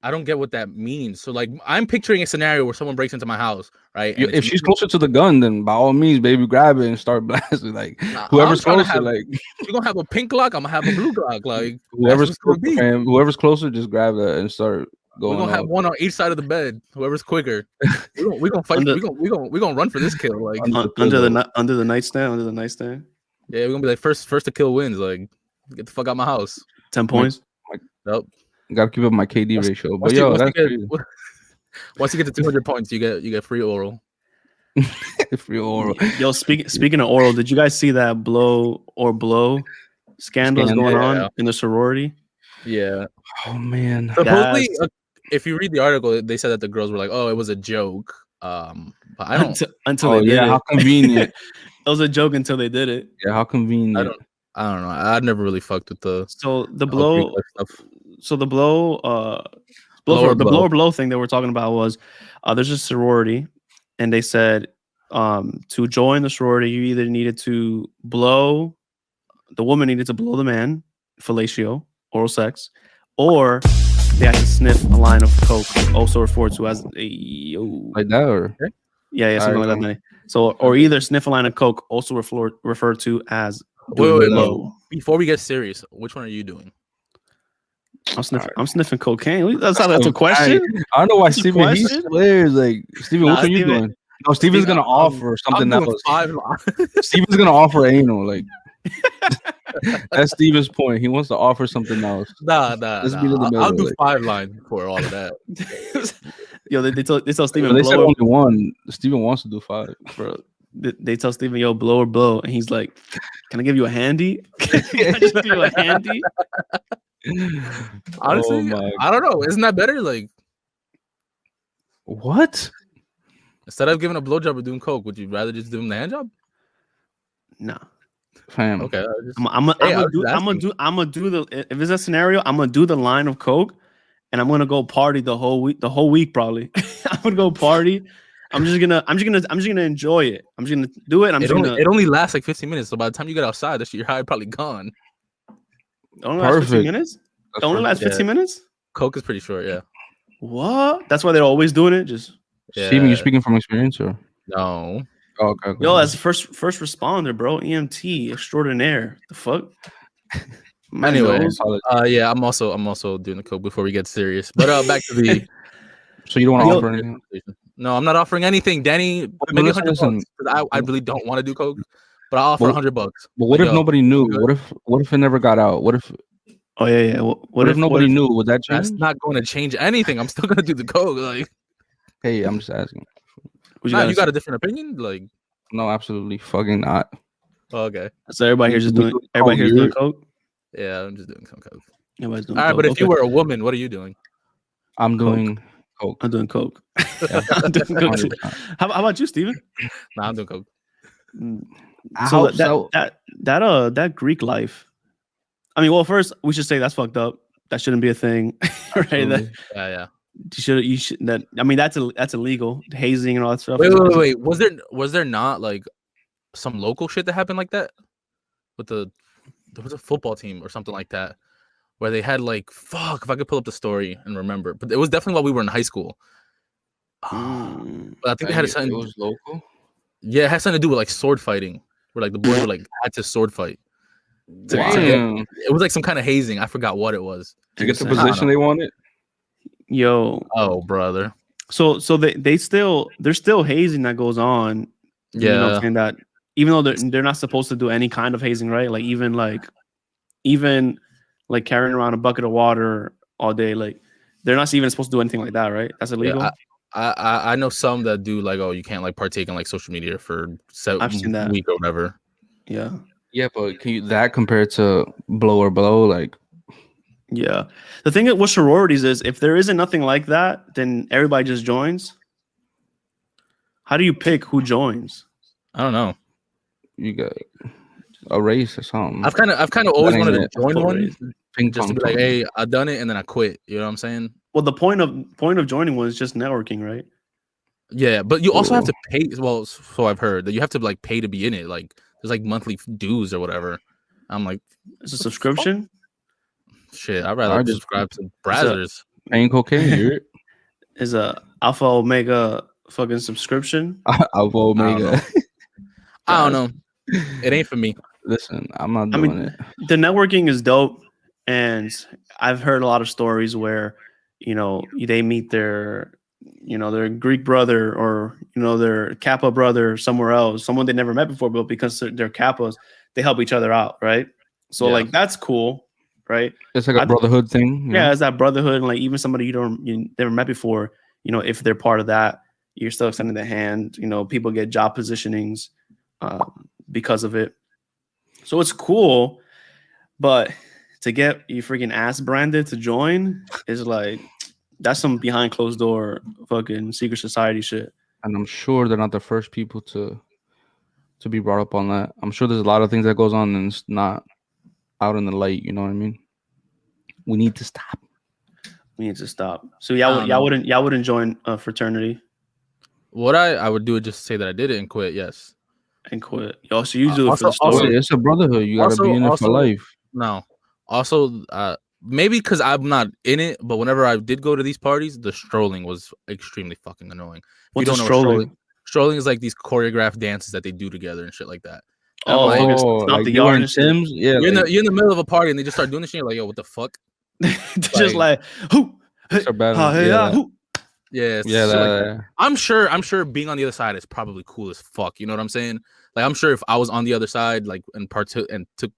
I don't get what that means. So like I'm picturing a scenario where someone breaks into my house, right? If she's closer to the gun, then by all means, baby, grab it and start blasting. Like whoever's closer, like you're gonna have a pink Glock, I'm gonna have a blue Glock. Like whoever's closer, just grab that and start going. We're gonna have one on each side of the bed. Whoever's quicker. We're gonna fight. We're gonna run for this kill. Like under the nightstand. Yeah, we're gonna be like first to kill wins. Like get the fuck out of my house. 10 points. Yep. Gotta keep up my KD ratio. But once you get to 200 points, you get free oral. Free oral. Yo, speaking of oral, did you guys see that blow scandal going on in the sorority? Yeah. Oh man. Supposedly, if you read the article, they said that the girls were like, "Oh, it was a joke." But I don't until they did it. How convenient. It was a joke until they did it. Yeah, how convenient. I don't know. I'd never really fucked with the blow stuff. So the blow thing that we're talking about was there's a sorority, and they said to join the sorority you either needed to blow the woman needed to blow the man, fellatio, oral sex, or they had to sniff a line of coke, also referred to as like that, or something like that. Many. So or either sniff a line of coke, also referred to as blow. Before we get serious, which one are you doing? I'm sniffing cocaine. That's a question. I don't know why That's a Steven he question? swears like Steven. Nah, Which one you Steven- doing? No, Steven's Steven, gonna offer something I'm doing else. 5 Steven's gonna offer anal. Like that's Steven's point. He wants to offer something else. Nah. Let's meet in the middle. I'll do like, 5 lines for all of that. Yo, they tell Steven but they said blow, only one. Steven wants to do 5. bro. They tell Steven, yo, blow or blow, and he's like, "Can I give you a handy? Can I just give you a handy?" Honestly, my I don't know. Isn't that better? Like, what? instead of giving a blowjob or doing coke, would you rather just do the hand job? Nah. Fam. Okay. I'm gonna do the if it's a scenario, I'm gonna do the line of coke, and I'm gonna go party the whole week probably. I'm gonna go party. I'm just gonna enjoy it. I'm just gonna do it. It only lasts like 15 minutes. So by the time you get outside, that shit, your high probably gone. It only lasts 15 Perfect. minutes. That's It only lasts 15 minutes. Coke is pretty short. Yeah. What? That's why they're always doing it. Just Steven, you Yeah. speaking from experience or? No. Oh, okay. yo, as first responder, bro, EMT extraordinaire. The fuck. Man Anyway, knows. yeah, I'm also doing the coke before we get serious. But back to the. So you don't want to Yo- offer anything? No, I'm not offering anything, Danny. But Maybe listen, $100 listen. because I really don't want to do coke, but I'll offer But- $100. But what Like, if yo, nobody knew? good. What if it never got out? What if Oh yeah. what if nobody knew? Would that That's change? not going to change anything. I'm still gonna do the coke. Like, Hey, I'm just asking. What you guys- got a different opinion? Like, No, absolutely fucking not. okay, So everybody here just We doing. do Everybody here's doing coke. coke. yeah, I'm just doing some coke. Everybody's doing All right, coke. but if Okay. you were a woman, what are you doing? I'm Coke. doing coke. I'm doing coke. Yeah. I'm doing coke too. 100%. How about you, Steven? Nah, I'm doing coke. I So hope so. that Greek life. I mean, well, first we should say that's fucked up. That shouldn't be a thing, right? That Absolutely. Yeah. you should that. I mean, that's illegal. Hazing and all that stuff. Wait. Was there not like some local shit that happened like that with there was a football team or something like that where they had like fuck if I could pull up the story and remember, but it was definitely while we were in high school. Mm. But I think they had It something. was local. Yeah, it had something to do with like sword fighting, where like the boys were like had to sword fight. Damn. It was like some kind of hazing. I forgot what it was. To get the I don't position they wanted. Yo, Oh, brother. so they're still hazing that goes on. You know what Yeah. I'm saying? That even though they're not supposed to do any kind of hazing, right? Like even carrying around a bucket of water all day, like they're not even supposed to do anything like that, right? That's illegal. Yeah, I know some that do like, oh, you can't like partake in like social media for I've seen that. week or whatever. Yeah. Yeah, but can you that compared to blow or blow? Like, Yeah. The thing with sororities is if there isn't nothing like that, then everybody just joins. How do you pick who joins? I don't know. you got a race or something. I've kind of always That ain't wanted to it. join Full one race. Ping just to pong be like, tournament. hey, I've done it and then I quit. You know what I'm saying? Well, the point of joining one is just networking, right? Yeah, but you also have Cool. to pay. Well, so I've heard that you have to like pay to be in it. Like there's like monthly dues or whatever. I'm like, It's a subscription. shit. I'd rather I just- subscribe to Brazzers. Paying cocaine. You're Is a Alpha Omega fucking subscription. Alpha Omega. I don't know. It ain't for me. Listen, I'm not I doing mean, it. the networking is dope, and I've heard a lot of stories where they meet their Greek brother or their Kappa brother somewhere else, someone they never met before, but because they're Kappas, they help each other out, right? So Yeah. like that's cool, right? It's like a I- brotherhood thing. you Yeah, know? it's that brotherhood, and like even somebody you never met before, if they're part of that, you're still extending the hand. People get job positionings because of it, so it's cool. But to get you freaking ass branded to join is like that's some behind closed door fucking secret society shit. And I'm sure they're not the first people to be brought up on that. I'm sure there's a lot of things that goes on and it's not out in the light. You know what I mean? We need to stop. We need to stop. So I don't know. y'all wouldn't join a fraternity What I would do it just to say that I did it and quit. Yes. and quit. Yo, so you do it for the Also- story. It's a brotherhood. You gotta be in it for life. No. Also, maybe because I'm not in it, but whenever I did go to these parties, the strolling was extremely fucking annoying. If you What's don't a know strolling? strolling is like these choreographed dances that they do together and shit like that. Oh, like, fucking stomp like the you yard in and shit. Tim's? Yeah, You're like, in the middle of a party and they just start doing this shit. You're like, yo, what the fuck? They're just like, who? Hey, Start battling. ha, hey, Yeah, ah, that. who? Yeah, Yeah, shit like that. that. I'm sure being on the other side is probably cool as fuck. You know what I'm saying? Like I'm sure if I was on the other side, like and took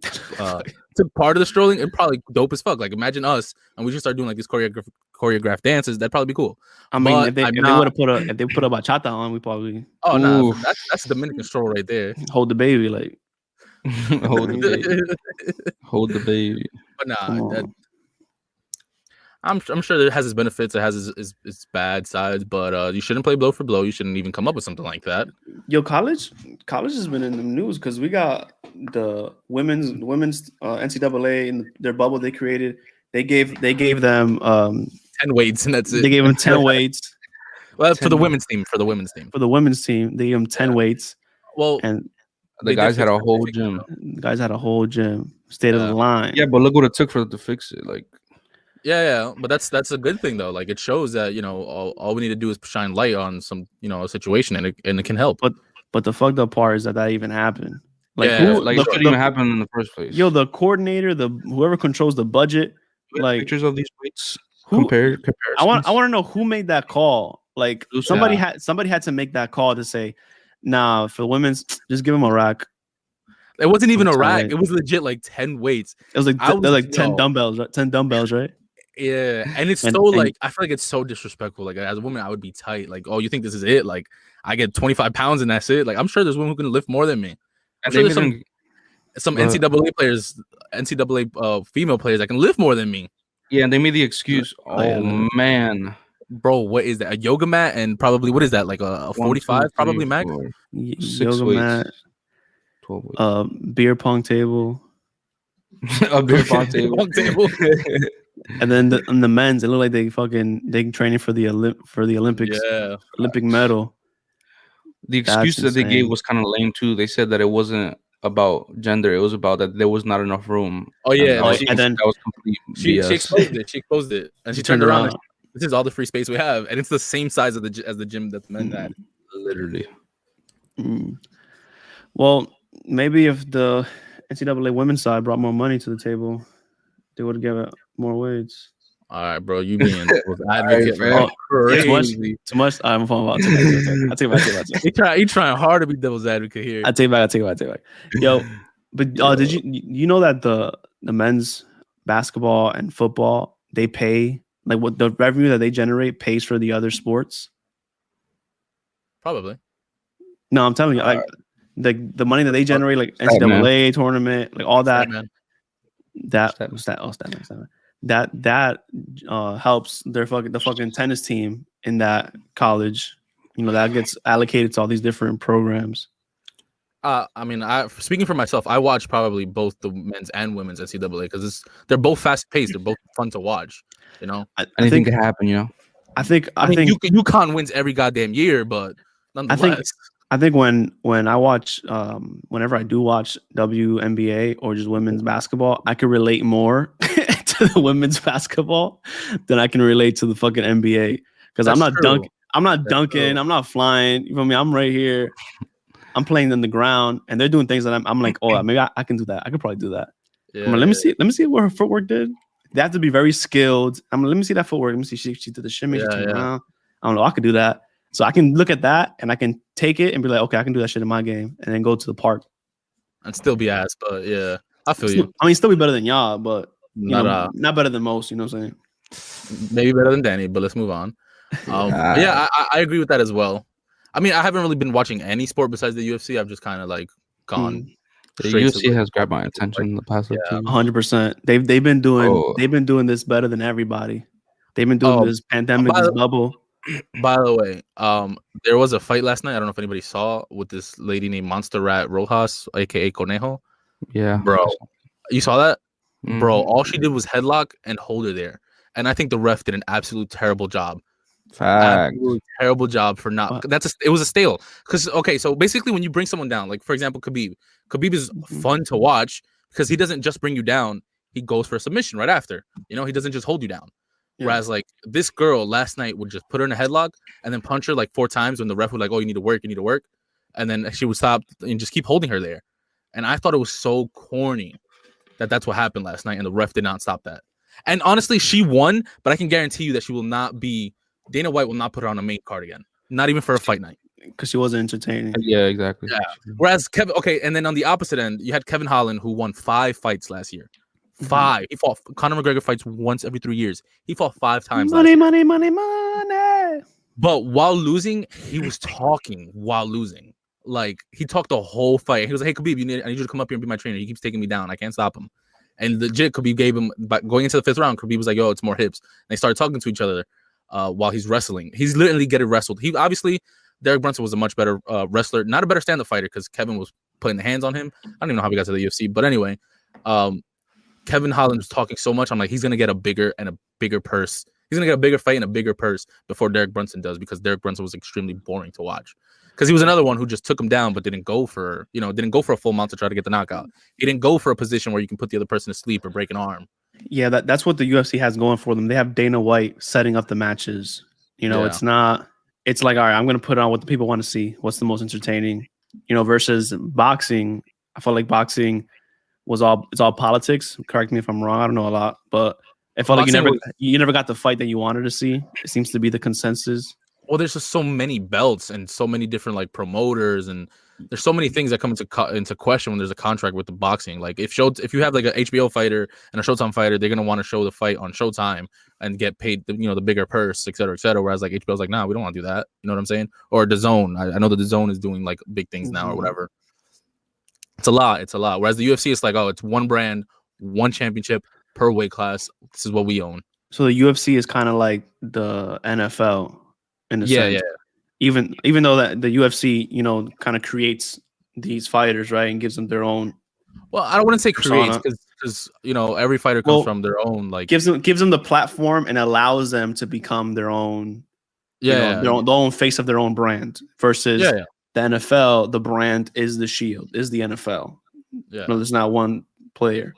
part of the strolling, it'd probably dope as fuck. Like imagine us and we just start doing like these choreographed dances. That'd probably be cool. I mean, But if they I'm would not. have put a bachata on, we probably Oh no, Oof. that's Dominican stroll right there. hold the baby. Like, Hold the baby. Hold the baby. But come nah, on. I'm sure it has its benefits. It has its bad sides, but you shouldn't play blow for blow. You shouldn't even come up with something like that. Yo, college has been in the news because we got the women's NCAA in their bubble they created. They gave them 10 weights and that's it. they gave them 10 weights Well, for 10 the women's team. For the women's team. for the women's team. They gave them 10 weights, Well, and The they guys did had a fix it. whole They fixed it, gym. though. the guys had a whole gym, state of the Yeah. line. Yeah, but look what it took for them to fix it. Like, Yeah, but that's a good thing though. Like it shows that all we need to do is shine light on some a situation and it can help. But the fucked up part is that even happened. Like Yeah, who? like the, it shouldn't even happen in the first place. Yo, the coordinator, whoever controls the budget, You have like pictures of these weights who? comparisons. I want to know who made that call. Like Yeah. somebody had to make that call to say, nah, for women's, just give them a rack. It wasn't even a 10 rack. weights. It was legit like 10 weights. It was like I they're was- like 10 yo. dumbbells, right? 10 dumbbells, right? Yeah, and it's And- so and- like I feel like it's so disrespectful. Like as a woman, I would be tight. Like, oh, you think this is it? Like I get 25 pounds and that's it. Like I'm sure there's women who can lift more than me. I'm And sure they there's didn't. some Go ahead. NCAA players, NCAA female players that can lift more than me. Yeah, and they made the excuse. Oh, yeah, Oh no. man, Bro, what is that? A yoga mat and probably what is that? Like a 45 probably max? 6 yoga weights. mat, 12 weights. beer pong table, A beer pong table. Pong table. and then the men's. It looked like they training for the Olympics, Yeah. Olympic medal. The excuse That's that they gave insane. was kind of lame too. They said that it wasn't about gender; it was about that there was not enough room. Oh yeah, that was, she- and then- that was complete she BS. exposed it, and she She turned turned around. around. And this is all the free space we have, and it's the same size as the gym that the men had. Literally. Mm. Well, maybe if the NCAA women's side brought more money to the table, they would have given more weights. All right, bro, you being devil's advocate, man. like, Crazy. Too much. I'm falling about. I take it back. He trying hard to be devil's advocate here. I take it back. Yo, but did you know that the men's basketball and football, they pay like what the revenue that they generate pays for the other sports? Probably. No, I'm telling you, like the money that they generate, like Stat man. NCAA tournament, like all that, Man. Statman. That helps the fucking tennis team in that college. You know, that gets allocated to all these different programs. I mean, speaking for myself, I watch probably both the men's and women's NCAA because they're both fast paced. They're both fun to watch. You know, I Anything think could happen, you know. I think UConn wins every goddamn year, but nonetheless, I think when I watch whenever I do watch WNBA or just women's basketball, I can relate more to the women's basketball than I can relate to the fucking NBA because I'm That's not true. dunking. I'm not That's dunking. true. I'm not flying. You feel me? I'm right here. I'm playing on the ground, and they're doing things that I'm like, oh, maybe I can do that. I could probably do that. yeah, I'm like, let me see what her footwork did. They have to be very skilled. I'm like, let me see that footwork. Let me see. She did the shimmy. She Yeah, turned yeah. around. I don't know. I could do that. So I can look at that and I can take it and be like, okay, I can do that shit in my game, and then go to the park. and still be ass, but yeah, I feel you. I mean, still be better than y'all, but Not not better than most. You know what I'm saying? maybe better than Danny, but let's move on. Yeah, I agree with that as well. I mean, I haven't really been watching any sport besides the UFC. I've just kind of like gone. The straight to UFC has grabbed my attention in the past. Yeah. 100%. They've been doing Oh. they've been doing this better than everybody. They've been doing this pandemic, by this the- bubble. By the way, there was a fight last night. I don't know if anybody saw with this lady named Monster Rat Rojas, aka Conejo. Yeah, Bro, you saw that? Mhm. Bro, all she did was headlock and hold her there. And I think the ref did an absolute terrible job. Fact. Absolute terrible job for not. What? It was a stale. Because okay, so basically, when you bring someone down, like for example, Khabib is fun to watch because he doesn't just bring you down; he goes for a submission right after. You know, he doesn't just hold you down. Yeah. Whereas like this girl last night would just put her in a headlock and then punch her like 4 times when the ref was like, "Oh, you need to work, and then she would stop and just keep holding her there. And I thought it was so corny that that's what happened last night, and the ref did not stop that. And honestly, she won, but I can guarantee you that she will not be. Dana White will not put her on a main card again, not even for a fight night. Because she wasn't entertaining. Yeah, exactly. Yeah. Whereas Kevin, okay, and then on the opposite end, you had Kevin Holland, who won 5 fights last year. 5. He fought. Conor McGregor fights once every 3 years. He fought 5 times. Money. But while losing, he was talking while losing. Like, he talked the whole fight. He was like, "Hey, Khabib, I need you to come up here and be my trainer. He keeps taking me down. I can't stop him." And legit, Khabib gave him, but going into the 5th round, Khabib was like, "Yo, it's more hips." And they started talking to each other while he's wrestling. He's literally getting wrestled. He obviously, Derek Brunson was a much better wrestler, not a better stand-up fighter because Kevin was putting the hands on him. I don't even know how he got to the UFC, but anyway, Kevin Holland was talking so much. I'm like, he's gonna get a bigger purse. He's gonna get a bigger fight and a bigger purse before Derek Brunson does, because Derek Brunson was extremely boring to watch. Because he was another one who just took him down, but didn't go for a full mount to try to get the knockout. He didn't go for a position where you can put the other person to sleep or break an arm. Yeah, that's what the UFC has going for them. They have Dana White setting up the matches. It's not. It's like, all right, I'm going to put on what the people want to see. What's the most entertaining? Versus boxing. I felt like boxing it's all politics. Correct me if I'm wrong. I don't know a lot, but I felt like you never got the fight that you wanted to see. It seems to be the consensus. Well, there's just so many belts and so many different like promoters, and there's so many things that come into question when there's a contract with the boxing. Like if you have like an HBO fighter and a Showtime fighter, they're gonna want to show the fight on Showtime and get paid the bigger purse, et cetera, et cetera. Whereas like HBO's like, nah, we don't want to do that. You know what I'm saying? Or DAZN. I know that DAZN is doing like big things now or whatever. It's a lot. Whereas the UFC is like, oh, it's one brand, one championship per weight class. This is what we own. So the UFC is kind of like the NFL. In a sense. Yeah. Even though that the UFC, kind of creates these fighters, right, and gives them their own. Well, I don't want to say creates because every fighter comes from their own, like gives them the platform and allows them to become their own, their own face of their own brand. Versus the NFL, the brand is the Shield, is the NFL. Yeah, there's not one player.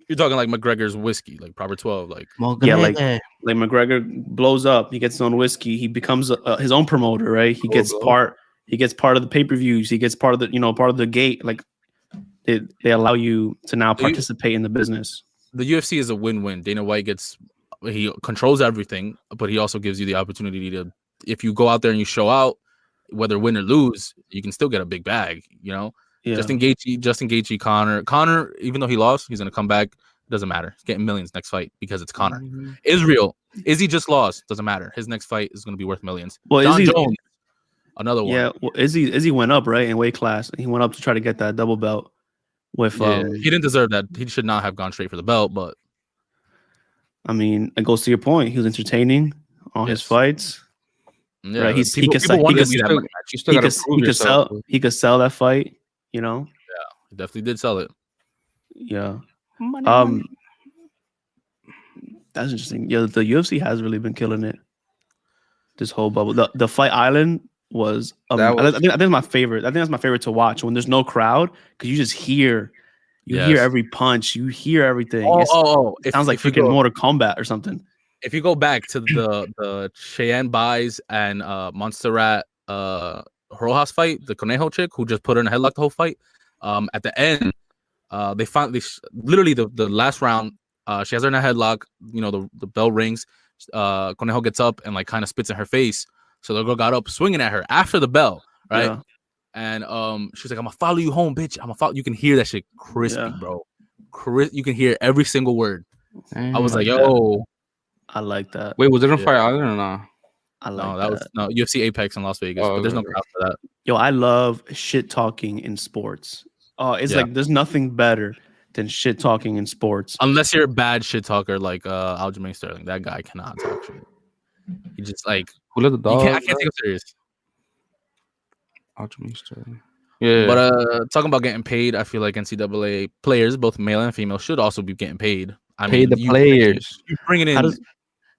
You're talking like McGregor's whiskey, like Proper 12, like like McGregor blows up. He gets his own whiskey. He becomes his own promoter, right? He gets part of the pay-per-views. He gets part of the gate. Like they allow you to now participate in the business. The UFC is a win-win. Dana White he controls everything, but he also gives you the opportunity to, if you go out there and you show out, whether win or lose, you can still get a big bag. Yeah. Justin Gaethje, Conor, even though he lost, he's gonna come back. Doesn't matter. He's getting millions next fight because it's Conor. Israel, Izzy just lost. Doesn't matter. His next fight is gonna be worth millions. Well, John Jones, another one. Yeah, well, Izzy went up, right, in weight class. He went up to try to get that double belt. He didn't deserve that. He should not have gone straight for the belt. But I mean, it goes to your point. He was entertaining on his fights. Yeah, right. He could sell that fight. Yeah, he definitely did sell it. Yeah. That's interesting. Yeah, the UFC has really been killing it. This whole bubble. The Fight Island was, I think it's my favorite. I think that's my favorite to watch when there's no crowd, because you just hear hear every punch, you hear everything. It sounds like freaking Mortal Kombat or something. If you go back to the Cheyenne Baez and Montserrat Rojas fight, the Conejo chick who just put her in a headlock the whole fight. At the end, they finally, literally the last round, she has her in a headlock. The bell rings. Conejo gets up and like kind of spits in her face. So the girl got up swinging at her after the bell, right? Yeah. And she's like, "I'm gonna follow you home, bitch. I'm gonna follow." You can hear that shit crispy, bro. You can hear every single word. I was like, "Yo." I like that. Wait, was it on Fight Island or not? That was UFC Apex in Las Vegas, but there's no crowd for that. Yo, I love shit talking in sports. It's like there's nothing better than shit talking in sports. Unless you're a bad shit talker like Aljamain Sterling. That guy cannot talk shit. He just like, who let the dog? I can't take him serious. Aljamain Sterling. Yeah. But talking about getting paid, I feel like NCAA players, both male and female, should also be getting paid. Pay the players. You're bringing in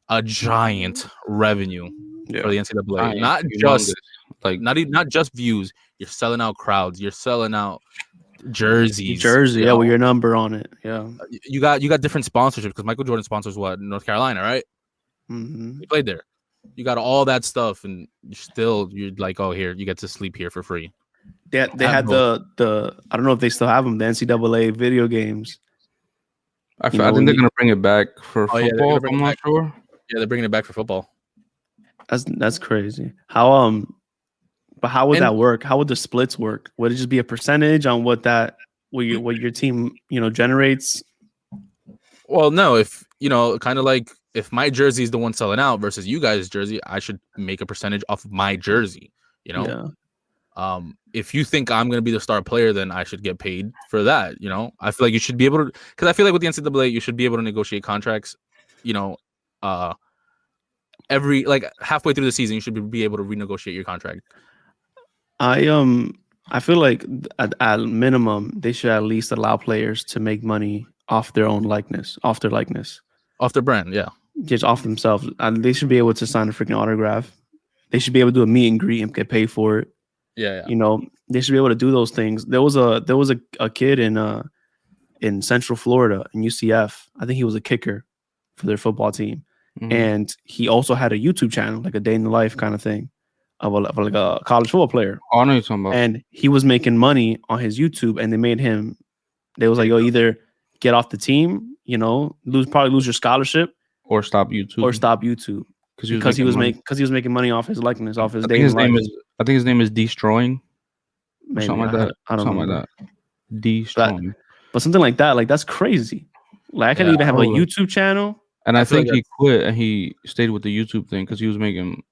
a giant revenue for the NCAA. Not just views. You're selling out crowds. You're selling out jerseys. With your number on it. Yeah. You got different sponsorships because Michael Jordan sponsors North Carolina, right? Mm-hmm. He played there. You got all that stuff, and you're like, oh, here you get to sleep here for free. They had the I don't know if they still have them, the NCAA video games. I You know, think they're gonna bring it back for Oh, yeah, they're football. gonna If bring I'm it not back. sure. Yeah, they're bringing it back for football. that's crazy. How but how would And- that work? How would the splits work? Would it just be a percentage on what your team generates? Well, no, if kind of like if my jersey is the one selling out versus you guys' jersey, I should make a percentage off of my jersey. Yeah. If you think I'm gonna be the star player, then I should get paid for that. I feel like you should be able to, because I feel like with the NCAA, you should be able to negotiate contracts. Every like halfway through the season, you should be able to renegotiate your contract. I feel like at minimum they should at least allow players to make money off their own likeness, off their likeness, Off their brand, yeah. just off themselves. And they should be able to sign a freaking autograph. They should be able to do a meet and greet and get paid for it. Yeah. They should be able to do those things. There was a kid in Central Florida in UCF. I think he was a kicker for their football team, and he also had a YouTube channel, like a day in the life kind of thing, of like a college football player. Oh, I know you're talking about. And he was making money on his YouTube, and they made him. They was like, "Yo, either get off the team, probably lose your scholarship, or stop YouTube. Because he was making money off his likeness, off his I day think his in life. I think his name is Destroying. Maybe, Something like that. I don't something remember. like that. Destroying. But something like that, like that's crazy. Like I can't even have a YouTube channel. And I think like he quit and he stayed with the YouTube thing because he was making,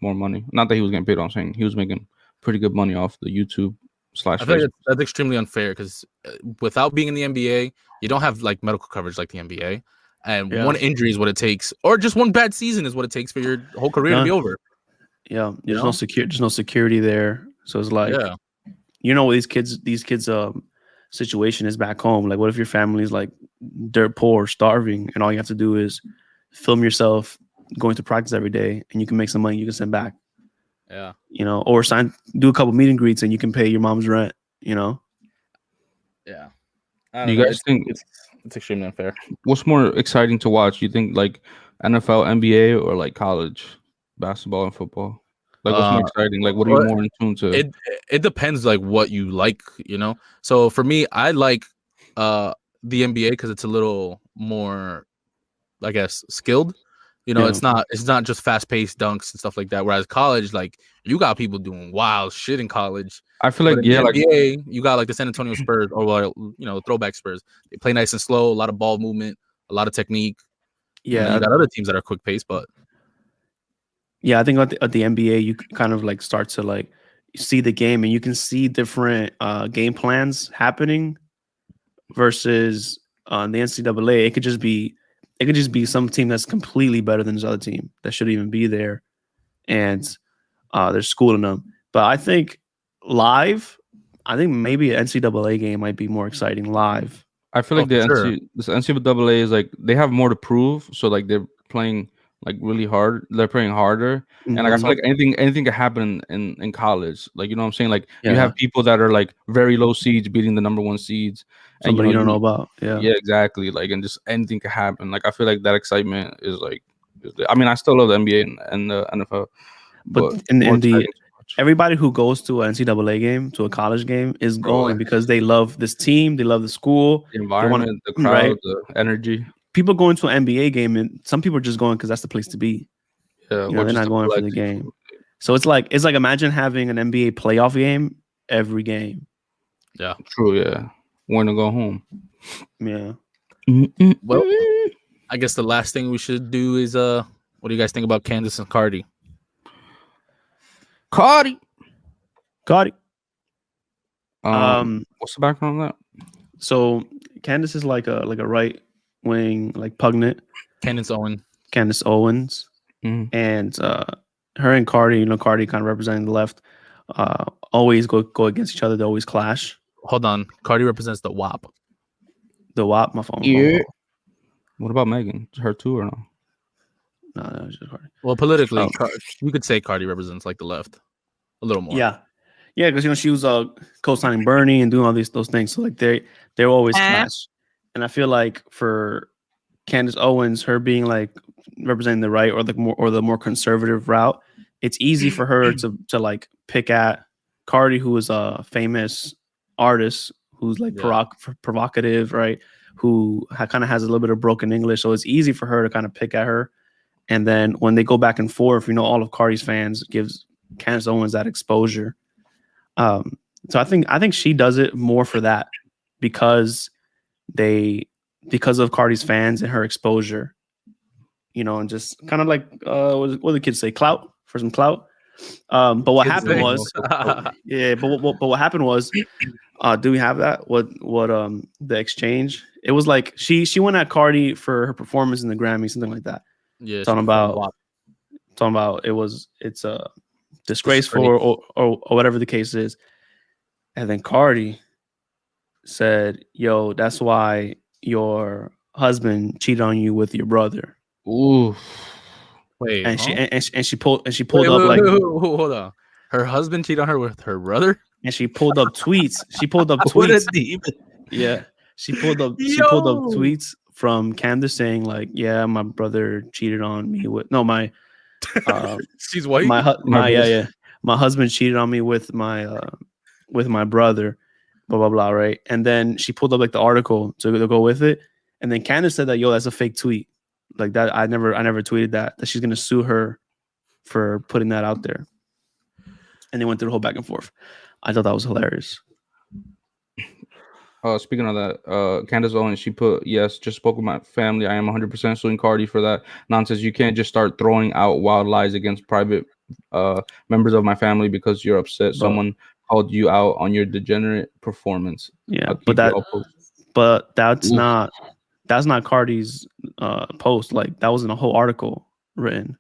more money. Not that he was getting paid. I'm saying he was making pretty good money off the YouTube / I feel like that's extremely unfair because without being in the NBA, you don't have like medical coverage like the NBA, and one injury is what it takes, or just one bad season is what it takes for your whole career to be over. Yeah, there's no security there, so it's like, these kids situation is back home. Like, what if your family's like dirt poor, starving, and all you have to do is film yourself going to practice every day, and you can make some money you can send back. Yeah. Or do a couple meet and greets and you can pay your mom's rent, Yeah. Do you guys think it's extremely unfair? What's more exciting to watch? You think like NFL, NBA, or like college basketball and football? Like what's more exciting? Like what are you more in tune to? It depends like what you like, So for me, I like the NBA because it's a little more, I guess, skilled. It's not just fast paced dunks and stuff like that. Whereas college, like you got people doing wild shit in college. I feel like NBA, you got like the San Antonio Spurs or throwback Spurs. They play nice and slow, a lot of ball movement, a lot of technique. Yeah, you got other teams that are quick pace, but I think at the NBA you kind of like start to like see the game and you can see different game plans happening versus on the NCAA. It could just be some team that's completely better than this other team that shouldn't even be there, and they're schooling them. But I think maybe an NCAA game might be more exciting live. I feel like this NCAA is like they have more to prove, so like they're playing like really hard. They're playing harder, and like I feel like anything can happen in college. Like you know what I'm saying? Like you have people that are like very low seeds beating the number one seeds, and you don't know about. Yeah, exactly. Like and just anything can happen. Like I feel like that excitement is like. I mean, I still love the NBA and the NFL, but everybody who goes to an NCAA game, to a college game, is going because they love this team, they love the school, the environment, the crowd, the energy. People going to an NBA game, and some people are just going because that's the place to be. Yeah, they're not going for the game. So it's like imagine having an NBA playoff game every game. Yeah, true. Yeah, want to go home. Yeah. Well, I guess the last thing we should do is what do you guys think about Candace and Cardi? Cardi. What's the background on that? So Candace is like a right wing, like pugnet. Candace Owens, and her and Cardi, Cardi kind of representing the left, always go against each other. They always clash. Hold on, Cardi represents the WAP. The WAP, my phone. Yeah. What about Megan? Her too or no? No, it's just Cardi. Well, politically, you could say Cardi represents like the left a little more. Yeah, because she was co-signing Bernie and doing all those things. So like they're always clash, and I feel like for Candace Owens, her being like representing the right or the more conservative route, it's easy for her to like pick at Cardi, who is a famous artist who's like provocative, right? who kind of has a little bit of broken English, so it's easy for her to kind of pick at her. And then when they go back and forth, all of Cardi's fans gives Candace Owens that exposure. So I think she does it more for that because of Cardi's fans and her exposure, and just kind of like what do the kids say, clout, for some clout. But what happened was, but what happened was, do we have that? What the exchange? It was like she went at Cardi for her performance in the Grammy, something like that. Yeah, talking about it's a disgraceful or whatever the case is. And then Cardi said, "Yo, that's why your husband cheated on you with your brother." Ooh. Wait, and she pulled up hold on. Her husband cheated on her with her brother, and she pulled up tweets. What a demon. Yeah, she pulled up tweets from Candace saying like, "Yeah, my brother cheated on me with my." She's white. My husband cheated on me with my brother, blah blah blah, right? And then she pulled up like the article to go with it, and then Candace said that, "Yo, that's a fake tweet." Like that, I never tweeted that she's gonna sue her for putting that out there. And they went through the whole back and forth. I thought that was hilarious. Speaking of that, Candace Owens, she put, "Yes, just spoke with my family. I am 100% suing Cardi for that nonsense. You can't just start throwing out wild lies against private members of my family because you're upset. Someone called you out on your degenerate performance." Yeah, but that's not Cardi's post. Like that wasn't a whole article written.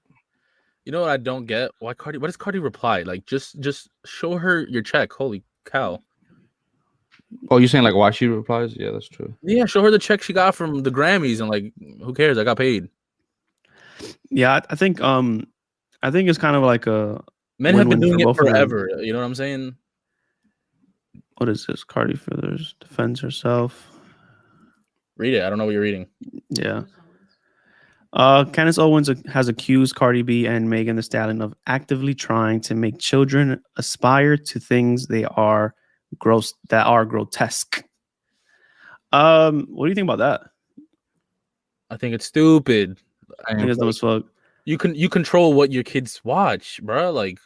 You know what I don't get? Why Cardi? What does Cardi reply? Like just show her your check. Holy cow! Oh, you're saying like why she replies? Yeah, that's true. Yeah, show her the check she got from the Grammys and like who cares? I got paid. Yeah, I think it's kind of like a men have been doing it forever. You know what I'm saying? What is this? Cardi Feathers defends herself. Read it. I don't know what you're reading. Yeah. Candace Owens has accused Cardi B and Megan Thee Stallion of actively trying to make children aspire to things that are grotesque. What do you think about that? I think it's stupid. I think it's dumb as fuck. You control what your kids watch, bro. Like,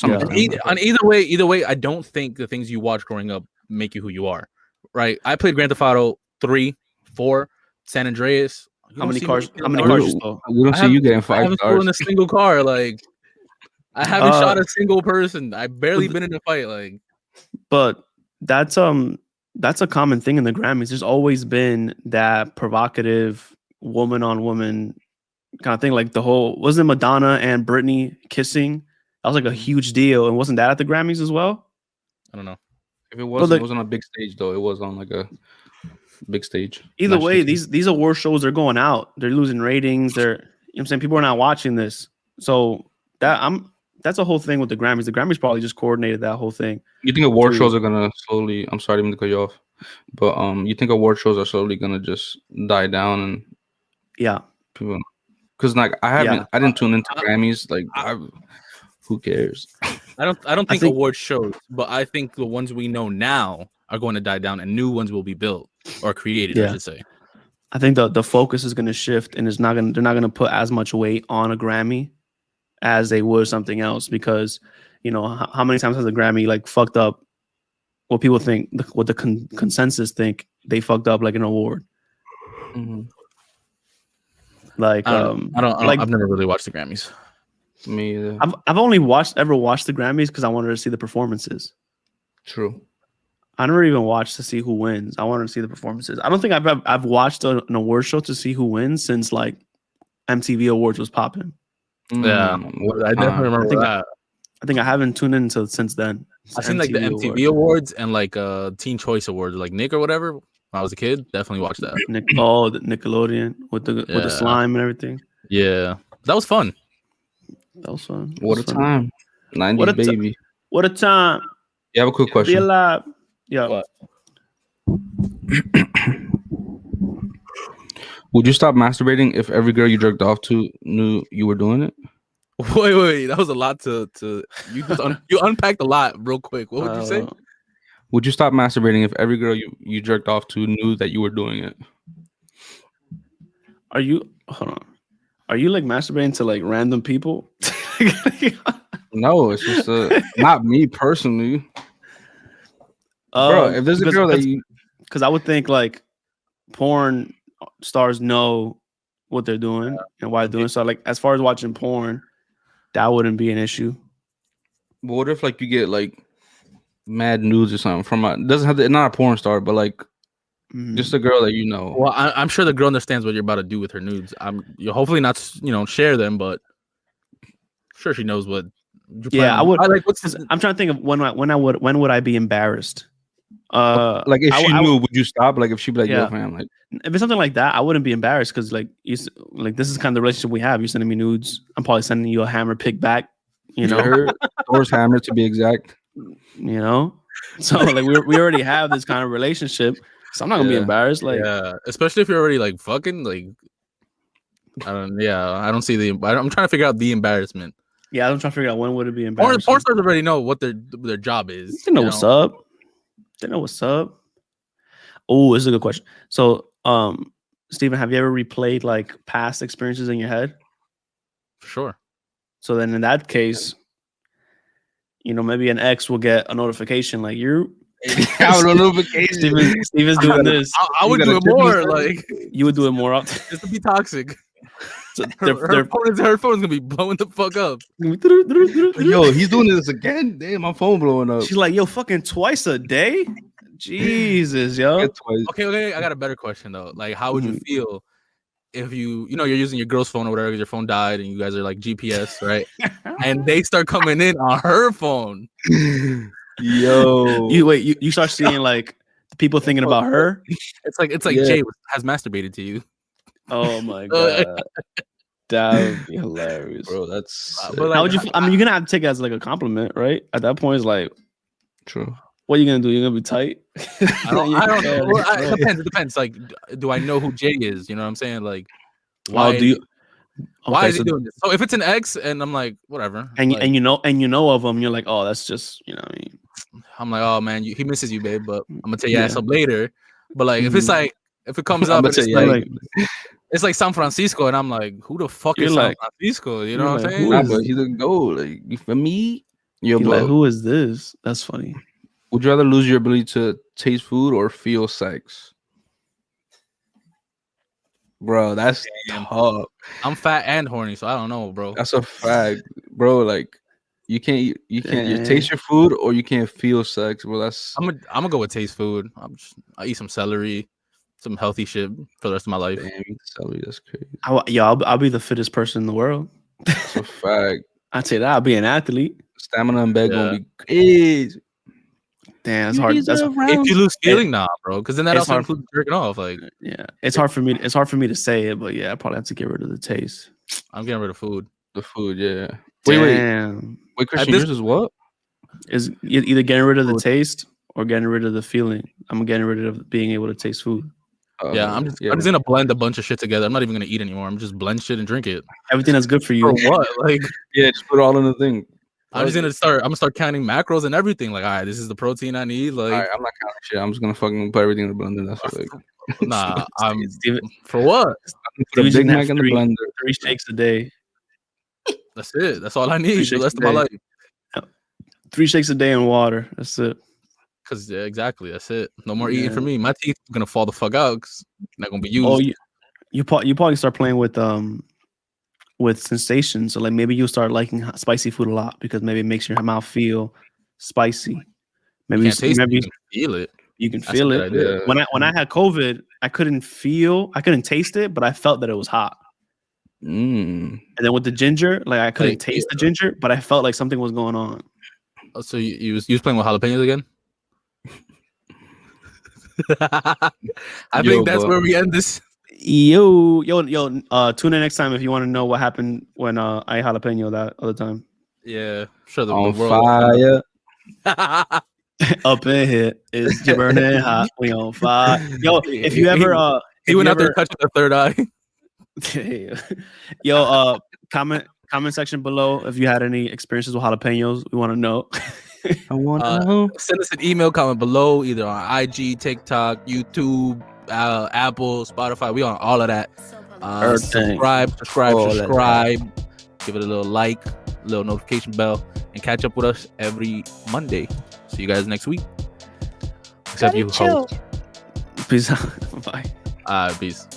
either way, I don't think the things you watch growing up make you who you are. Right? I played Grand Theft Auto 3, 4, San Andreas. How many cars you stole? We don't see you getting 5 stars. I haven't stolen a single car. Like, I haven't shot a single person. I've barely been in a fight. Like, but that's a common thing in the Grammys. There's always been that provocative woman on woman kind of thing. Like the whole, wasn't Madonna and Britney kissing? That was like a huge deal. And wasn't that at the Grammys as well? I don't know. If it wasn't, it was on a big stage though. It was on like a big stage. Either way, these award shows are going out. They're losing ratings. You know what I'm saying? People are not watching this. So that's a whole thing with the Grammys. The Grammys probably just coordinated that whole thing. You think award shows are gonna slowly? I'm sorry, I didn't mean to cut you off, but you think award shows are slowly gonna just die down and people? Because like I didn't tune into Grammys. Like who cares? I don't think award shows, but I think the ones we know now are going to die down and new ones will be built or created. I should say. I think the focus is going to shift, and they're not going to put as much weight on a Grammy as they would something else, because how many times has a Grammy like fucked up what people think, what the consensus think they fucked up like an award. Mm-hmm. Like I've never really watched the Grammys. Me either. I've only ever watched the Grammys because I wanted to see the performances. True. I never even watched to see who wins. I wanted to see the performances. I don't think I've watched an award show to see who wins since like MTV Awards was popping. Yeah, I definitely remember that. I think I haven't tuned in since then. I've seen like the MTV Awards and like Teen Choice Awards, like Nick or whatever. When I was a kid, definitely watched that. The Nickelodeon with the slime and everything. Yeah, that was fun. That was fun. What a time. 90s baby. What a time. You have a quick question. Be alive. Yeah. What? Would you stop masturbating if every girl you jerked off to knew you were doing it? Wait. That was a lot to you just you unpacked a lot real quick. What would you say? Would you stop masturbating if every girl you jerked off to knew that you were doing it? Are you hold on? Are you like masturbating to like random people? No, it's just not me personally, bro. If there's a girl that you, because I would think like porn stars know what they're doing and why they're doing. So like as far as watching porn, that wouldn't be an issue. but what if like you get like mad nudes or something from a doesn't have to not a porn star, but like just a girl that you know. Well, I'm sure the girl understands what you're about to do with her nudes. You hopefully not share them, but I'm sure she knows what. Yeah, I would. What's I'm trying to think of when would I be embarrassed? Like if she knew, would you stop? Like if she'd be like, "Yo, fam," like if it's something like that, I wouldn't be embarrassed because like this is kind of the relationship we have. You're sending me nudes. I'm probably sending you a hammer pick back. You know, Thor's hammer to be exact. You know, so like we already have this kind of relationship. So I'm not gonna be embarrassed. Like, especially if you're already like fucking. Like, I don't see the. I'm trying to figure out the embarrassment. Yeah, I'm trying to figure out when would it be embarrassing. Porn stars already know what their job is. They know what's up. They know what's up. Oh, this is a good question. So, Steven, have you ever replayed like past experiences in your head? For sure. So then, in that case, maybe an ex will get a notification like you're. Steven's doing this. I would do it more. Like you would do it more often. Just to be toxic. So her phone's gonna be blowing the fuck up. Yo, he's doing this again. Damn, my phone blowing up. She's like, yo, fucking twice a day. Jesus, yo. Okay. I got a better question though. Like, how would you feel if you're using your girl's phone or whatever because your phone died and you guys are like GPS, right? And they start coming in on her phone. Yo, you start seeing like people thinking about her. It's like Jay has masturbated to you. Oh my god, that would be hilarious, bro. That's but like, how would you? I mean, you're gonna have to take it as like a compliment, right? At that point, it's like, true. What are you gonna do? You're gonna be tight. I don't know. Well, it depends. Like, do I know who Jay is? You know what I'm saying? Like, why do you? Why is he doing this? So if it's an ex, and I'm like, whatever, and like, you know of him, you're like, oh, that's just what I mean. I'm like, oh man, he misses you, babe, but I'm gonna tell you ass up later. But like, if it's like, if it comes up, it's like San Francisco, and I'm like, who the fuck is San Francisco? You know what I'm saying? But he's a goal. Like, you for me, you're like, who is this? That's funny. Would you rather lose your ability to taste food or feel sex? Bro, that's tough. I'm fat and horny, so I don't know, bro. That's a fact, bro. Like, you can't taste your food or you can't feel sex, bro. That's I'm gonna go with taste food. I eat some celery, some healthy shit for the rest of my life. Damn, eat celery, that's crazy. I'll be the fittest person in the world. That's a fact. I'd say that I'll be an athlete. Stamina in bed gonna be crazy. Damn, it's hard. If you lose feeling, bro, because then that also includes jerking off. Like, yeah, it's hard for me. It's hard for me to say it, but yeah, I probably have to get rid of the taste. I'm getting rid of food. The food, yeah. Wait, Christian, yours is what? Is either getting rid of the taste or getting rid of the feeling. I'm getting rid of being able to taste food. I'm just gonna blend a bunch of shit together. I'm not even gonna eat anymore. I'm just blend shit and drink it. Everything that's good for you. For what? Like, yeah, just put it all in the thing. I'm gonna start counting macros and everything. Like, all right, this is the protein I need. Like, all right, I'm not counting shit. I'm just gonna fucking put everything in the blender. That's what, like, nah. For what? Put a Big Mac in the blender. 3 shakes a day. That's it. That's all I need for the rest of my life. 3 shakes a day in water. That's it. Cause exactly, that's it. No more eating for me. My teeth are gonna fall the fuck out. Cause not gonna be used. Oh, you probably start playing with sensations. So like maybe you'll start liking spicy food a lot because maybe it makes your mouth feel spicy. Maybe you can feel it. You can feel it. Yeah. When I had COVID, I couldn't taste it, but I felt that it was hot. And then with the ginger, like I couldn't taste the ginger, but I felt like something was going on. Oh, so you was playing with jalapenos again? I think that's where we end this. Yo, tune in next time if you want to know what happened when I ate jalapeno that other time. Yeah, sure. On fire. Up in here, it's burning hot. We on fire. Yo, if you ever he went out there touching the third eye. Yo, comment section below if you had any experiences with jalapenos. We want to know. I want to know. Send us an email comment below, either on IG, TikTok, YouTube, Apple, Spotify. We on all of that. Everything. Subscribe. Give it a little like, little notification bell, and catch up with us every Monday. See you guys next week. Except you, host. Peace out. Bye. Peace.